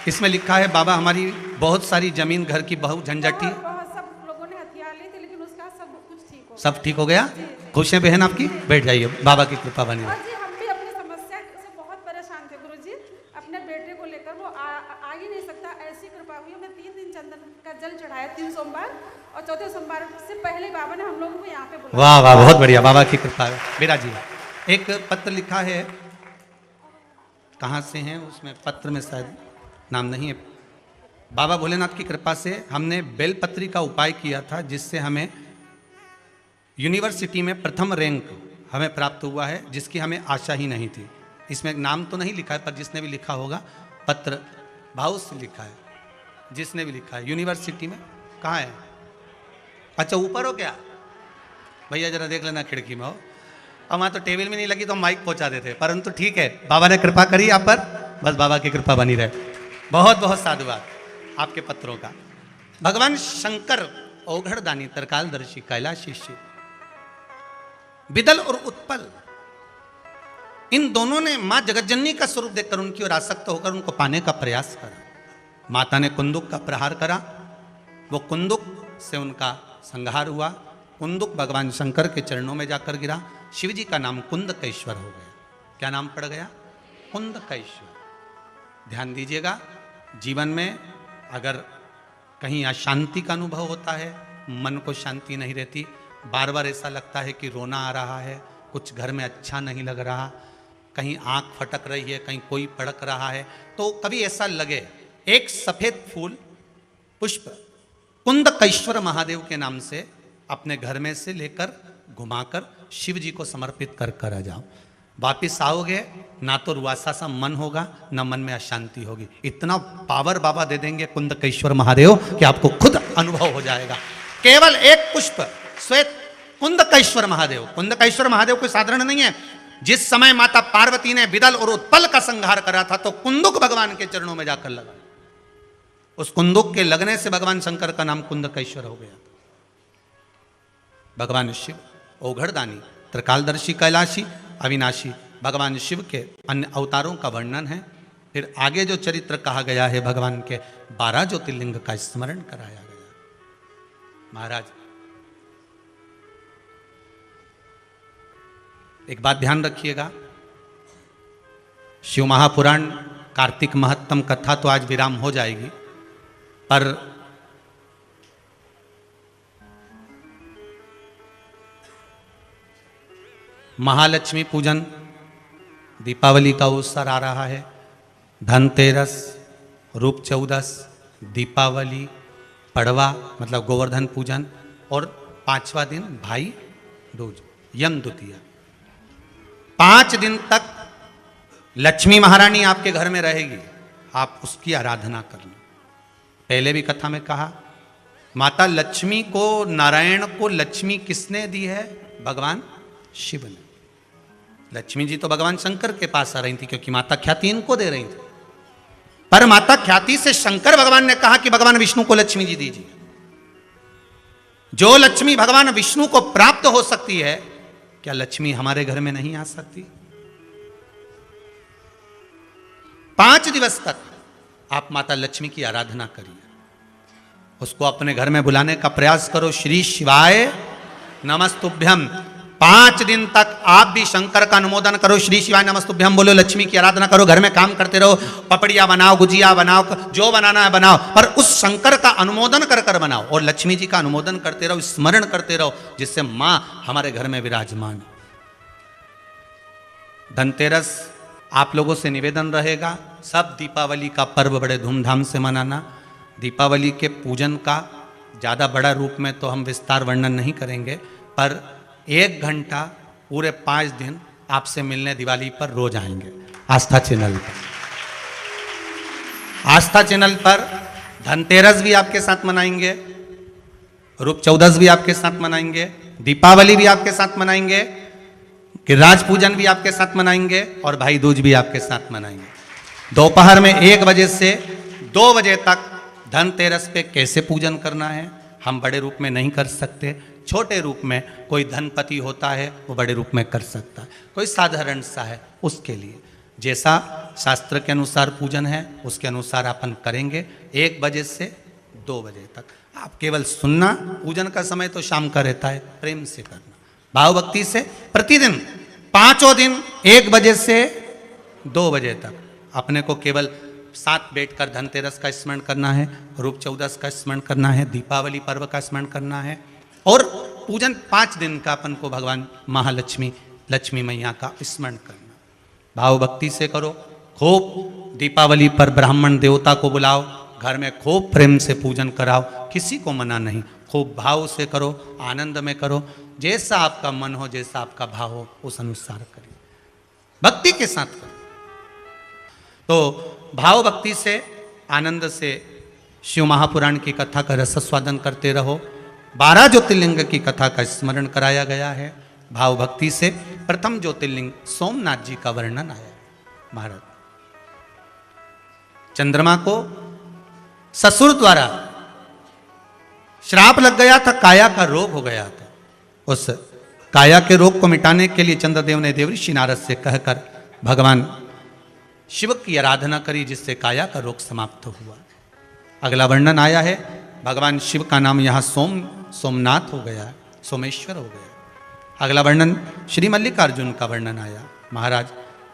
इसमें लिखा है बाबा हमारी बहुत सारी जमीन घर की बहुत झंझट थी, बहुत सब लोगों ने हथियार लिए थे, लेकिन उसका सब कुछ ठीक हो सब ठीक हो गया। खुश है बहन आपकी, बैठ जाइए, बाबा की कृपा बनी गया। रहे। और जी हम भी अपनी समस्या से बहुत परेशान थे गुरुजी, अपने बेटे को लेकर वो आ ही नहीं सकता, ऐसी कृपा हुई। हमने 3 दिन चंदन का जल चढ़ाया, 3 सोमवार, और चौथे सोमवार से पहले बाबा ने हम लोगों को यहाँ पे बुलाया। वाह वाह, बहुत बढ़िया, बाबा की कृपा है। मेरा जी एक पत्र लिखा है, कहाँ से है उसमें पत्र में शायद नाम नहीं है। बाबा भोलेनाथ की कृपा से हमने बेलपत्री का उपाय किया था, जिससे हमें यूनिवर्सिटी में प्रथम रैंक हमें प्राप्त हुआ है, जिसकी हमें आशा ही नहीं थी। इसमें नाम तो नहीं लिखा है, पर जिसने भी लिखा होगा पत्र भाव से लिखा है, जिसने भी लिखा है। यूनिवर्सिटी में कहाँ है? अच्छा ऊपर हो क्या भैया, जरा देख लेना खिड़की में हो। और वहाँ तो टेबल में नहीं लगी तो माइक पहुँचा देते, परंतु ठीक है, बाबा ने कृपा करी आप पर, बस बाबा की कृपा बनी रहे। बहुत बहुत साधुवाद आपके पत्रों का। भगवान शंकर औघड़दानी, तरकालदर्शी, कैलाशी शिव, विदल और उत्पल, इन दोनों ने मां जगतजननी का स्वरूप देखकर उनकी ओर आसक्त होकर उनको पाने का प्रयास करा। माता ने कुंदुक का प्रहार करा, वो कुंदुक से उनका संहार हुआ। कुंदुक भगवान शंकर के चरणों में जाकर गिरा। शिव जी का नाम कुंदकेश्वर हो गया। क्या नाम पड़ गया? कुंदकेश्वर। ध्यान दीजिएगा, जीवन में अगर कहीं अशांति का अनुभव होता है, मन को शांति नहीं रहती, बार बार ऐसा लगता है कि रोना आ रहा है, कुछ घर में अच्छा नहीं लग रहा, कहीं आंख फटक रही है, कहीं कोई पड़क रहा है, तो कभी ऐसा लगे एक सफेद फूल पुष्प कुंदकेश्वर महादेव के नाम से अपने घर में से लेकर घुमाकर शिव जी को समर्पित कर कर आ जाओ। वापिस आओगे ना तो रुआसा सा मन होगा, ना मन में अशांति होगी। इतना पावर बाबा दे देंगे कुंदकेश्वर महादेव कि आपको खुद अनुभव हो जाएगा। केवल एक पुष्प श्वेत कुंदकेश्वर महादेव। कुंदकेश्वर महादेव कोई साधारण नहीं है। जिस समय माता पार्वती ने विदल और उत्पल का संहार करा था, तो कुंदुक भगवान के चरणों में जाकर लगा। उस कुंदुक के लगने से भगवान शंकर का नाम कुंदकेश्वर हो गया। भगवान शिव औघड़दानी, त्रिकालदर्शी, कैलाशी, अविनाशी, भगवान शिव के अन्य अवतारों का वर्णन है। फिर आगे जो चरित्र कहा गया है, भगवान के 12 ज्योतिर्लिंग का स्मरण कराया गया। महाराज एक बात ध्यान रखिएगा, शिव महापुराण कार्तिक महत्तम कथा तो आज विराम हो जाएगी, पर महालक्ष्मी पूजन, दीपावली का अवसर आ रहा है। धनतेरस, रूप चौदस, दीपावली, पड़वा मतलब गोवर्धन पूजन, और 5वां दिन भाई दूज, यम द्वितीया। 5 दिन तक लक्ष्मी महारानी आपके घर में रहेगी, आप उसकी आराधना करना। पहले भी कथा में कहा, माता लक्ष्मी को, नारायण को लक्ष्मी किसने दी है? भगवान शिव ने। लक्ष्मी जी तो भगवान शंकर के पास आ रही थी, क्योंकि माता ख्याति इनको दे रही थी, पर माता ख्याति से शंकर भगवान ने कहा कि भगवान विष्णु को लक्ष्मी जी दीजिए। जो लक्ष्मी भगवान विष्णु को प्राप्त हो सकती है, क्या लक्ष्मी हमारे घर में नहीं आ सकती? 5 दिवस तक आप माता लक्ष्मी की आराधना करिए, उसको अपने घर में बुलाने का प्रयास करो। श्री शिवाय नमस्तुभ्यम। 5 दिन तक आप भी शंकर का अनुमोदन करो, श्री शिवाय नमस्तुभ्यम बोलो, लक्ष्मी की आराधना करो, घर में काम करते रहो, पपड़िया बनाओ, गुजिया बनाओ, जो बनाना है बनाओ, पर उस शंकर का अनुमोदन कर कर बनाओ, और लक्ष्मी जी का अनुमोदन करते रहो, स्मरण करते रहो, जिससे मां हमारे घर में विराजमान। धनतेरस आप लोगों से निवेदन रहेगा, सब दीपावली का पर्व बड़े धूमधाम से मनाना। दीपावली के पूजन का ज़्यादा बड़ा रूप में तो हम विस्तार वर्णन नहीं करेंगे, पर 1 घंटा पूरे 5 दिन आपसे मिलने दिवाली पर रोज आएंगे आस्था चैनल पर। आस्था चैनल पर धनतेरस भी आपके साथ मनाएंगे, रूप चौदस भी आपके साथ मनाएंगे, दीपावली भी आपके साथ मनाएंगे, गिरिराज पूजन भी आपके साथ मनाएंगे, और भाई दूज भी आपके साथ मनाएंगे। दोपहर में 1 बजे से 2 बजे तक धनतेरस पे कैसे पूजन करना है हम बड़े रूप में नहीं कर सकते, छोटे रूप में कोई धनपति होता है वो बड़े रूप में कर सकता है, कोई साधारण सा है उसके लिए। जैसा शास्त्र के अनुसार पूजन है उसके अनुसार अपन करेंगे। 1 बजे से 2 बजे तक आप केवल सुनना। पूजन का समय तो शाम का रहता है, प्रेम से करना, भाव भक्ति से प्रतिदिन 5 दिन 1 बजे से 2 बजे तक अपने को केवल साथ बैठकर धनतेरस का स्मरण करना है, रूप चौदस का स्मरण करना है, दीपावली पर्व का स्मरण करना है और पूजन 5 दिन का अपन को भगवान महालक्ष्मी लक्ष्मी मैया का स्मरण करना। भाव भक्ति से करो। खूब दीपावली पर ब्राह्मण देवता को बुलाओ, घर में खूब प्रेम से पूजन कराओ, किसी को मना नहीं। खूब भाव से करो, आनंद में करो, जैसा आपका मन हो, जैसा आपका भाव हो उस अनुसार करिए, भक्ति के साथ करो। तो भाव भक्ति से आनंद से शिव महापुराण की कथा का रसस्वादन करते रहो। 12 ज्योतिर्लिंग की कथा का स्मरण कराया गया है। भाव भक्ति से प्रथम ज्योतिर्लिंग सोमनाथ जी का वर्णन आया। महाराज चंद्रमा को ससुर द्वारा श्राप लग गया था, काया का रोग हो गया था। उस काया के रोग को मिटाने के लिए चंद्रदेव ने देवऋषि नारद से कहकर भगवान शिव की आराधना करी, जिससे काया का रोग समाप्त हुआ। अगला वर्णन आया है, भगवान शिव का नाम यहाँ सोमनाथ हो गया, सोमेश्वर हो गया। अगला वर्णन श्री मल्लिकार्जुन का वर्णन आया। महाराज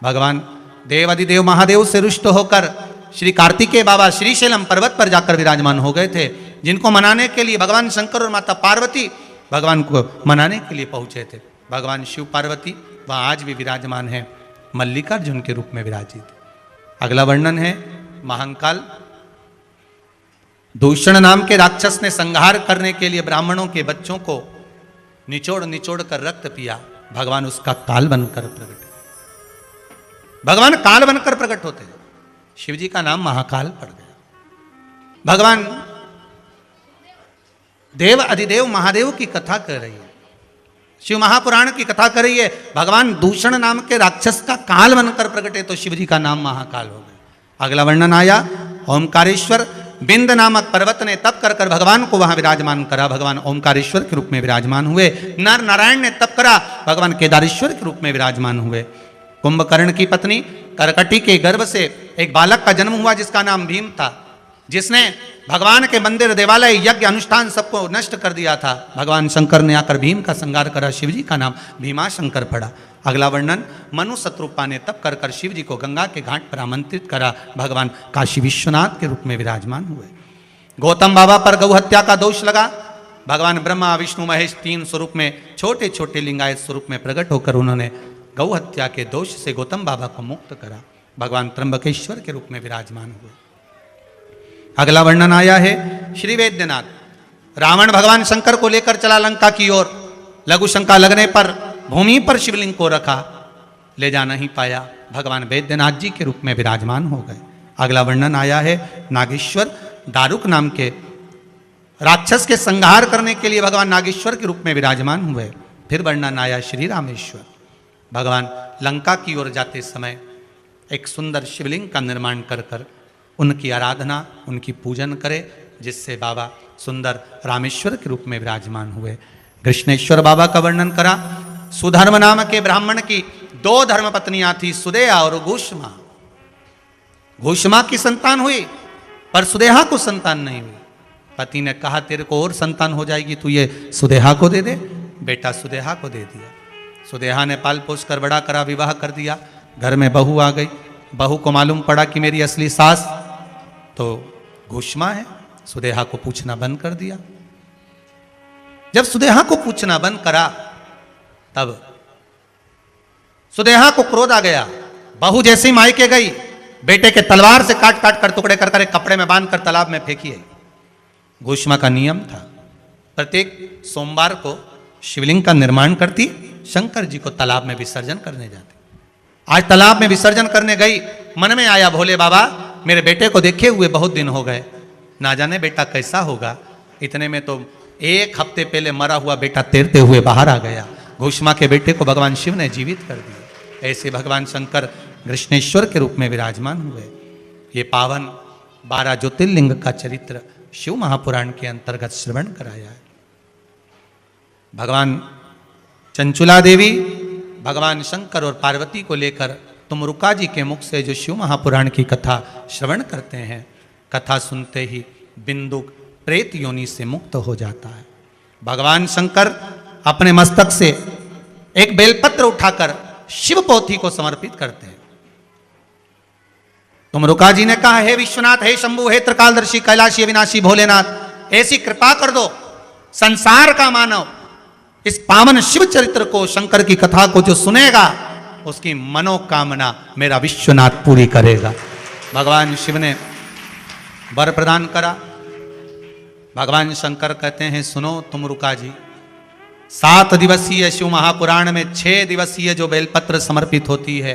भगवान देव अधिदेव महादेव से रुष्ट होकर श्री कार्तिकेय बाबा श्रीशैलम पर्वत पर जाकर विराजमान हो गए थे, जिनको मनाने के लिए भगवान शंकर और माता पार्वती भगवान को मनाने के लिए पहुंचे थे। भगवान शिव पार्वती वह आज भी विराजमान है, मल्लिकार्जुन के रूप में विराजित। अगला वर्णन है महाकाल। दूषण नाम के राक्षस ने संहार करने के लिए ब्राह्मणों के बच्चों को निचोड़ निचोड़ कर रक्त पिया। भगवान उसका काल बनकर प्रकट, भगवान काल बनकर प्रकट होते हैं। शिव जी का नाम महाकाल पड़ गया। भगवान देव अधिदेव महादेव की कथा कर रही है, शिव महापुराण की कथा कर रही है। भगवान दूषण नाम के राक्षस का काल बनकर प्रकटे तो शिव जी का नाम महाकाल हो गया। अगला वर्णन आया, ओमकारेश्वर बिंद नामक पर्वत ने तप कर कर भगवान को वहां विराजमान करा। भगवान ओमकारेश्वर के रूप में विराजमान हुए। नर नारायण ने तप करा, भगवान केदारेश्वर के रूप में विराजमान हुए। कुंभकर्ण की पत्नी करकटी के गर्भ से एक बालक का जन्म हुआ जिसका नाम भीम था, जिसने भगवान के मंदिर देवालय यज्ञ अनुष्ठान सबको नष्ट कर दिया था। भगवान शंकर ने आकर भीम का संहार करा, शिव जी का नाम भीमा शंकर पड़ा। अगला वर्णन, मनु शत्रुपा ने तप कर कर शिव जी को गंगा के घाट पर आमंत्रित करा। भगवान काशी विश्वनाथ के रूप में विराजमान हुए। गौतम बाबा पर गौ हत्या का दोष लगा। भगवान ब्रह्मा विष्णु महेश 3 स्वरूप में छोटे छोटे लिंगायत स्वरूप में प्रकट होकर उन्होंने गौ हत्या के दोष से गौतम बाबा को मुक्त करा। भगवान त्र्यंबकेश्वर के रूप में विराजमान हुए। अगला वर्णन आया है श्री वैद्यनाथ। रावण भगवान शंकर को लेकर चला लंका की ओर। लघु शंका लगने पर भूमि पर शिवलिंग को रखा, ले जा नहीं पाया। भगवान वैद्यनाथ जी के रूप में विराजमान हो गए। अगला वर्णन आया है नागेश्वर। दारुक नाम के राक्षस के संहार करने के लिए भगवान नागेश्वर के रूप में विराजमान हुए। फिर वर्णन आया श्री रामेश्वर। भगवान लंका की ओर जाते समय एक सुंदर शिवलिंग का निर्माण कर कर उनकी आराधना, उनकी पूजन करे, जिससे बाबा सुंदर रामेश्वर के रूप में विराजमान हुए। कृष्णेश्वर बाबा का वर्णन करा। सुधर्म नाम के ब्राह्मण की 2 धर्म पत्नियां थी, सुदेहा और घूष्मा। घूष्मा की संतान हुई पर सुदेहा को संतान नहीं हुई। पति ने कहा तेरे को और संतान हो जाएगी, तू ये सुदेहा को दे दे। बेटा सुदेहा को दे दिया। सुदेहा ने पाल पोस कर बड़ा करा, विवाह कर दिया। घर में बहू आ गई। बहू को मालूम पड़ा कि मेरी असली सास तो घूष्मा है। सुदेहा को पूछना बंद कर दिया। जब सुदेहा को पूछना बंद करा तब सुदेहा को क्रोध आ गया। बहू जैसे ही मायके गई, बेटे के तलवार से काट काट कर टुकड़े कर कर एक कपड़े में बांध कर तालाब में फेंकी है। घूष्मा का नियम था, प्रत्येक सोमवार को शिवलिंग का निर्माण करती, शंकर जी को तालाब में विसर्जन करने जाती। आज तालाब में विसर्जन करने गई, मन में आया भोले बाबा मेरे बेटे को देखे हुए बहुत दिन हो गए, ना जाने बेटा कैसा होगा। इतने में तो 1 हफ्ते पहले मरा हुआ बेटा तैरते हुए बाहर आ गया। घूष्मा के बेटे को भगवान शिव ने जीवित कर दिया। ऐसे भगवान शंकर कृष्णेश्वर के रूप में विराजमान हुए। ये पावन 12 ज्योतिर्लिंग का चरित्र शिव महापुराण के अंतर्गत श्रवण कराया है। भगवान चंचुला देवी भगवान शंकर और पार्वती को लेकर तुमरुका जी के मुख से जो शिव महापुराण की कथा श्रवण करते हैं, कथा सुनते ही बिंदु प्रेत योनि से मुक्त हो जाता है। भगवान शंकर अपने मस्तक से एक बेलपत्र उठाकर शिव पोथी को समर्पित करते हैं। तुमरुका जी ने कहा, हे विश्वनाथ, हे शंभु, हे त्रिकालदर्शी, कैलाशी, अविनाशी भोलेनाथ, ऐसी कृपा कर दो, संसार का मानव इस पावन शिव चरित्र को, शंकर की कथा को जो सुनेगा, उसकी मनोकामना मेरा विश्वनाथ पूरी करेगा। भगवान शिव ने वर प्रदान करा। भगवान शंकर कहते हैं, सुनो तुमरुका जी, 7 दिवसीय शिव महापुराण में 6 दिवसीय जो बेलपत्र समर्पित होती है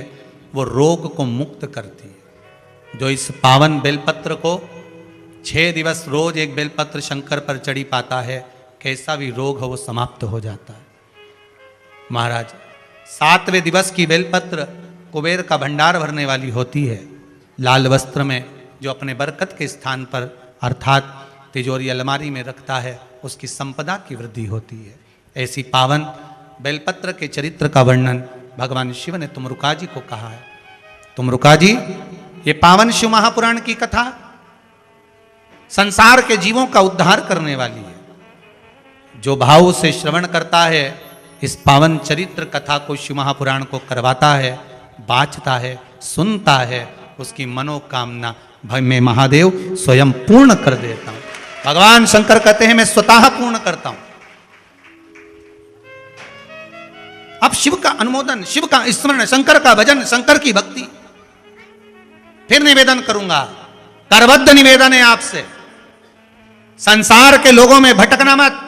वो रोग को मुक्त करती है। जो इस पावन बेलपत्र को 6 दिवस रोज एक बेलपत्र शंकर पर चढ़ी पाता है, कैसा भी रोग हो वो समाप्त हो जाता है। महाराज, 7वें दिवस की बेलपत्र कुबेर का भंडार भरने वाली होती है। लाल वस्त्र में जो अपने बरकत के स्थान पर अर्थात तिजोरी अलमारी में रखता है, उसकी संपदा की वृद्धि होती है। ऐसी पावन बेलपत्र के चरित्र का वर्णन भगवान शिव ने तुमरुका जी को कहा है। तुमरुका जी, ये पावन शिव महापुराण की कथा संसार के जीवों का उद्धार करने वाली है। जो भाव से श्रवण करता है, इस पावन चरित्र कथा को, शिव महापुराण को करवाता है, बाँचता है, सुनता है, उसकी मनोकामना मैं महादेव स्वयं पूर्ण कर देता हूं। भगवान शंकर कहते हैं, मैं स्वतः पूर्ण करता हूं। अब शिव का अनुमोदन, शिव का स्मरण, शंकर का भजन, शंकर की भक्ति। फिर निवेदन करूंगा, करबद्ध निवेदन है आपसे, संसार के लोगों में भटकना मत।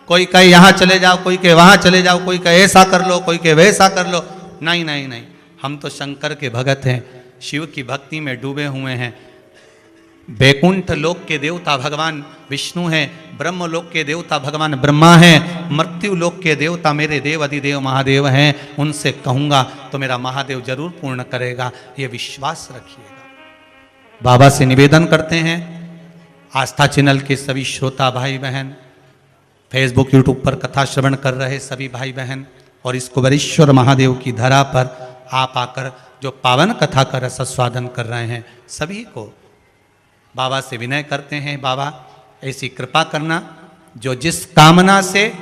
कोई कहे यहां चले जाओ, कोई कहे वहां चले जाओ, कोई कहे ऐसा कर लो, कोई कहे वैसा कर लो। नहीं नहीं नहीं, हम तो शंकर के भगत हैं, शिव की भक्ति में डूबे हुए हैं। बैकुंठ लोक के देवता भगवान विष्णु हैं, ब्रह्म लोक के देवता भगवान ब्रह्मा हैं, मृत्यु लोक के देवता मेरे देव अधिदेव महादेव हैं। उनसे कहूंगा तो मेरा महादेव जरूर पूर्ण करेगा, ये विश्वास रखिएगा। बाबा से निवेदन करते हैं, आस्था चैनल के सभी श्रोता भाई बहन, फेसबुक यूट्यूब पर कथा श्रवण कर रहे सभी भाई बहन, और इस कुबेरेश्वर महादेव की धरा पर आप आकर जो पावन कथा का रसास्वादन कर रहे हैं, सभी को बाबा से विनय करते हैं, बाबा ऐसी कृपा करना, जो जिस कामना से,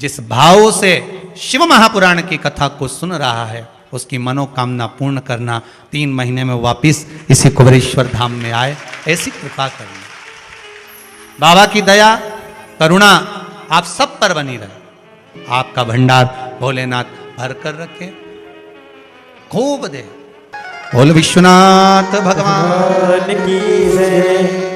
जिस भाव से शिव महापुराण की कथा को सुन रहा है, उसकी मनोकामना पूर्ण करना। 3 महीने में वापिस इसी कुबेरेश्वर धाम में आए, ऐसी कृपा करना। बाबा की दया करुणा आप सब पर बनी रहे, आपका भंडार भोलेनाथ भर कर रखे, खूब दे। बोल विश्वनाथ भगवान की जय।